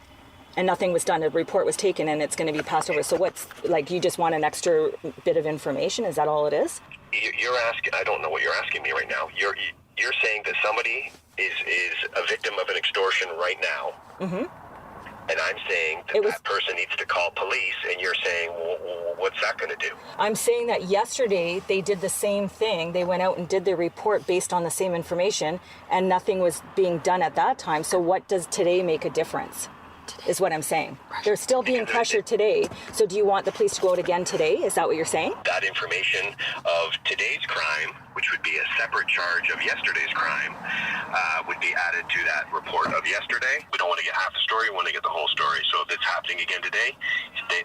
N: And nothing was done. A report was taken and it's going to be passed over. So what's, like, you just want an extra bit of information? Is that all it is?
Q: You're asking, I don't know what you're asking me right now. You're saying that somebody is a victim of an extortion right now. Mm-hmm. And I'm saying that person needs to call police, and you're saying, well, what's that going to do?
N: I'm saying that yesterday they did the same thing. They went out and did the report based on the same information, and nothing was being done at that time. So what does today make a difference? Is what I'm saying. They're still being pressured today. So do you want the police to go out again today? Is that what you're saying?
Q: That information of today's crime, which would be a separate charge of yesterday's crime, would be added to that report of yesterday. We don't want to get half the story, we want to get the whole story. So if it's happening again today,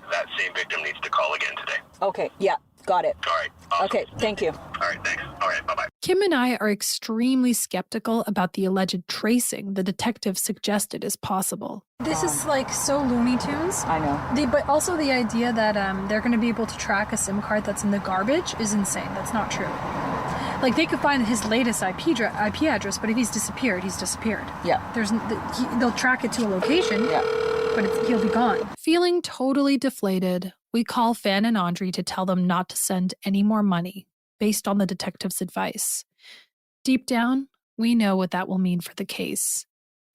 Q: that same victim needs to call again today.
N: Okay, yeah, got it.
Q: All right. Awesome.
N: Okay, thank you.
Q: All right, thanks. All right, bye-bye.
B: Kim and I are extremely skeptical about the alleged tracing the detective suggested is possible.
M: This is like so Looney Tunes.
N: I know.
M: But also the idea that they're going to be able to track a SIM card that's in the garbage is insane. That's not true. Like, they could find his latest IP address, but if he's disappeared, he's disappeared.
N: Yeah.
B: They'll track it to a location, but he'll be gone. Feeling totally deflated, we call Fan and Andre to tell them not to send any more money, based on the detective's advice. Deep down, we know what that will mean for the case.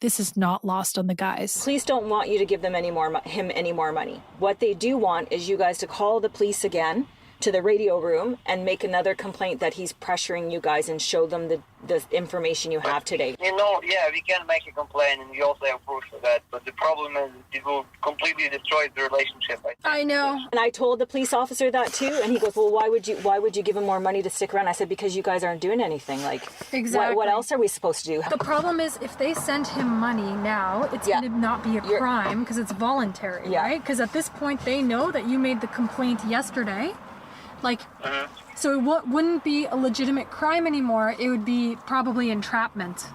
B: This is not lost on the guys.
N: Police don't want you to give them him any more money. What they do want is you guys to call the police again to the radio room and make another complaint that he's pressuring you guys and show them the information you have today.
U: You know, yeah, we can make a complaint and we also have proof of that, but the problem is it will completely destroy the relationship.
M: I know.
N: And I told the police officer that too, and he goes, well, why would you give him more money to stick around? I said, because you guys aren't doing anything. Like,
M: exactly.
N: What else are we supposed to do?
M: The problem is if they send him money now, it's going to not be a crime because it's voluntary, right? Because at this point, they know that you made the complaint yesterday. Like, so it wouldn't be a legitimate crime anymore. It would be probably entrapment.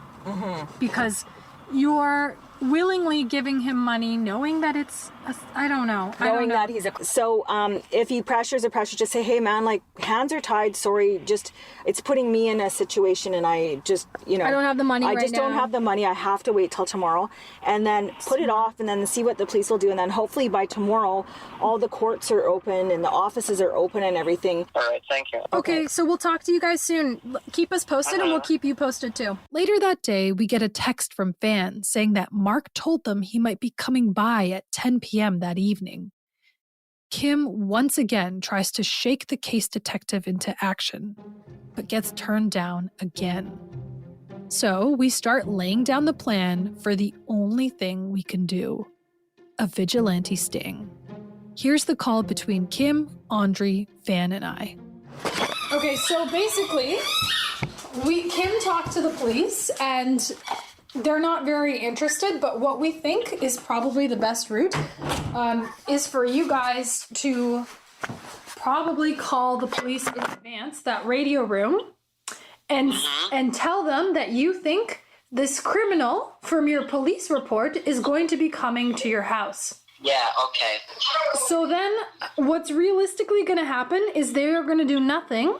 M: Because you're willingly giving him money, knowing that it's, I don't know.
N: Knowing that he's so if he pressures, just say, hey man, like, hands are tied, sorry, just, it's putting me in a situation and I just, I
M: don't have the money
N: I just don't have the money, I have to wait till tomorrow, and then put it off and then see what the police will do, and then hopefully by tomorrow all the courts are open and the offices are open and everything.
U: All right, thank you.
M: Okay, so we'll talk to you guys soon. Keep us posted and we'll keep you posted too.
B: Later that day, we get a text from Fan saying that Mark told them he might be coming by at 10 p.m. that evening. Kim once again tries to shake the case detective into action, but gets turned down again. So we start laying down the plan for the only thing we can do: a vigilante sting. Here's the call between Kim, Andre, Fan, and I.
M: Okay, so basically, Kim talked to the police, and they're not very interested, but what we think is probably the best route is for you guys to probably call the police in advance, that radio room, and tell them that you think this criminal from your police report is going to be coming to your house.
U: Yeah, okay.
M: So then what's realistically going to happen is they're going to do nothing.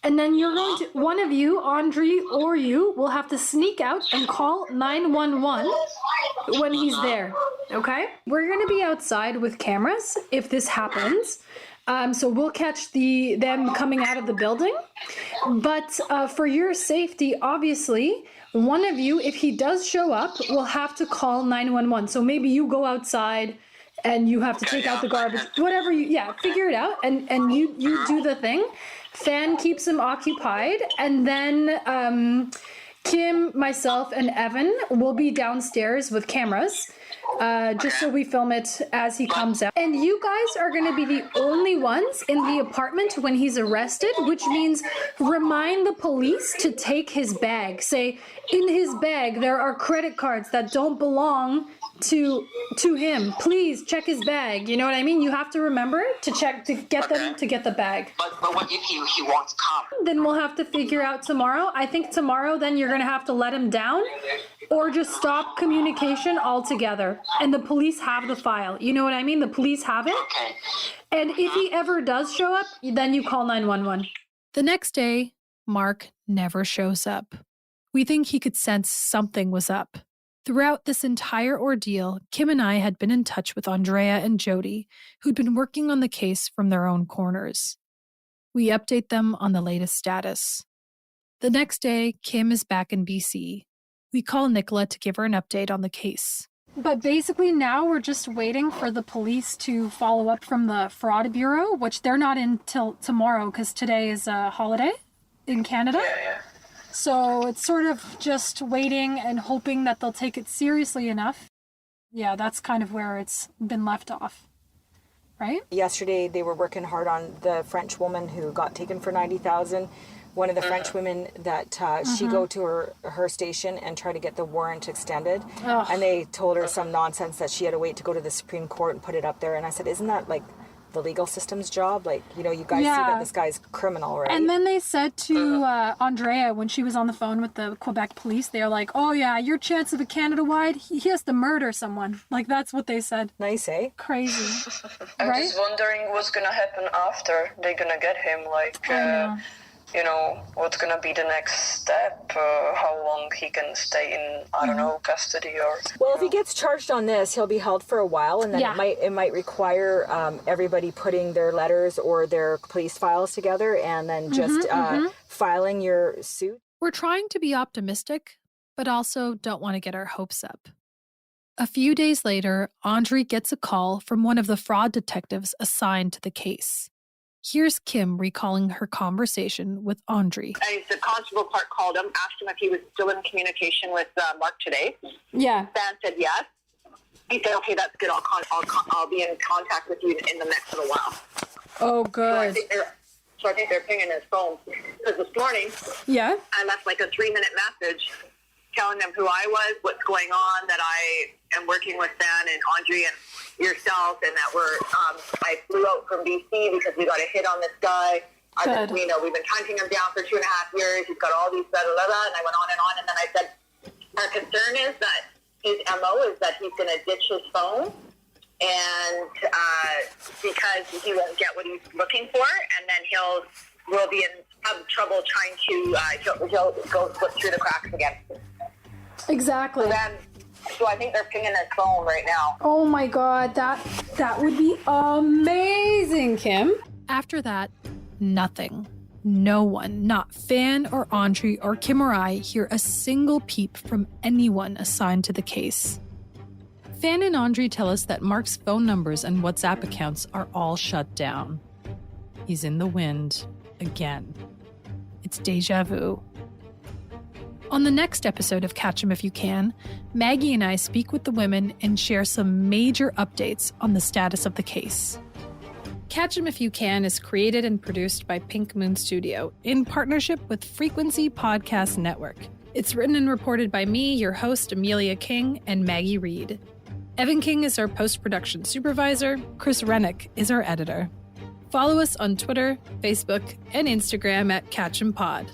M: And then you're going to, one of you, Andre or you, will have to sneak out and call 911 when he's there. Okay? We're going to be outside with cameras if this happens. So we'll catch them coming out of the building. But for your safety, obviously, one of you, if he does show up, will have to call 911. So maybe you go outside and you have to take out the garbage. Whatever figure it out and you do the thing. Fan keeps him occupied, and then Kim, myself, and Evan will be downstairs with cameras, just so we film it as he comes out. And you guys are going to be the only ones in the apartment when he's arrested, which means remind the police to take his bag. Say, in his bag, there are credit cards that don't belong to him. Please check his bag. You know what I mean? You have to remember to check, to get them to get the bag.
U: But what if he won't come?
M: Then we'll have to figure out tomorrow. I think tomorrow then you're going to have to let him down or just stop communication altogether. And the police have the file. You know what I mean? The police have it.
U: Okay.
M: And if he ever does show up, then you call 911.
B: The next day, Mark never shows up. We think he could sense something was up. Throughout this entire ordeal, Kim and I had been in touch with Andrea and Jody, who'd been working on the case from their own corners. We update them on the latest status. The next day, Kim is back in BC. We call Nicola to give her an update on the case.
M: But basically now we're just waiting for the police to follow up from the Fraud Bureau, which they're not in till tomorrow because today is a holiday in Canada.
U: Yeah.
M: So it's sort of just waiting and hoping that they'll take it seriously enough. Yeah, that's kind of where it's been left off, right?
N: Yesterday, they were working hard on the French woman who got taken for $90,000. One of the French women that she go to her station and try to get the warrant extended.
M: Ugh.
N: And they told her some nonsense that she had to wait to go to the Supreme Court and put it up there. And I said, isn't that like the legal system's job? Like, you know, you guys see that this guy's criminal, right?
M: And then they said to Andrea, when she was on the phone with the Quebec police, they're like, oh yeah, your chance of a Canada-wide, he has to murder someone. Like, that's what they said.
N: Nice, eh?
M: Crazy.
A: I'm
M: right?
A: just wondering what's gonna happen after they're gonna get him. Like, you know, what's gonna be the next step? How long he can stay in, I don't know, custody or.
N: Well, if he gets charged on this, he'll be held for a while, and then it might require everybody putting their letters or their police files together, and then just filing your suit.
B: We're trying to be optimistic, but also don't want to get our hopes up. A few days later, Andre gets a call from one of the fraud detectives assigned to the case. Here's Kim recalling her conversation with Andre.
V: The constable Clark called him, asked him if he was still in communication with Mark today.
M: Yeah.
V: Stan said yes. He said, okay, that's good. I'll be in contact with you in the next little while.
M: Oh, good.
V: So I think they're pinging his phone. Because this morning, I left like a 3-minute message telling them who I was, what's going on, that I am working with Stan and Andre and yourself, and that I flew out from BC because we got a hit on this guy. We've been hunting him down for 2.5 years. He's got all these blah, blah, blah, and I went on, and then I said, our concern is that his MO is that he's going to ditch his phone, and because he won't get what he's looking for, and then we'll be have trouble trying to, he'll go slip through the cracks again.
M: Exactly.
V: So I think they're pinging his phone right now.
M: Oh my God, that would be amazing, Kim.
B: After that, nothing. No one, not Fan or Andre or Kim or I, hear a single peep from anyone assigned to the case. Fan and Andre tell us that Mark's phone numbers and WhatsApp accounts are all shut down. He's in the wind again. It's déjà vu. On the next episode of Catch 'Em If You Can, Maggie and I speak with the women and share some major updates on the status of the case. Catch 'Em If You Can is created and produced by Pink Moon Studio in partnership with Frequency Podcast Network. It's written and reported by me, your host, Amelia King, and Maggie Reed. Evan King is our post-production supervisor. Chris Rennick is our editor. Follow us on Twitter, Facebook, and Instagram at Catch 'Em Pod.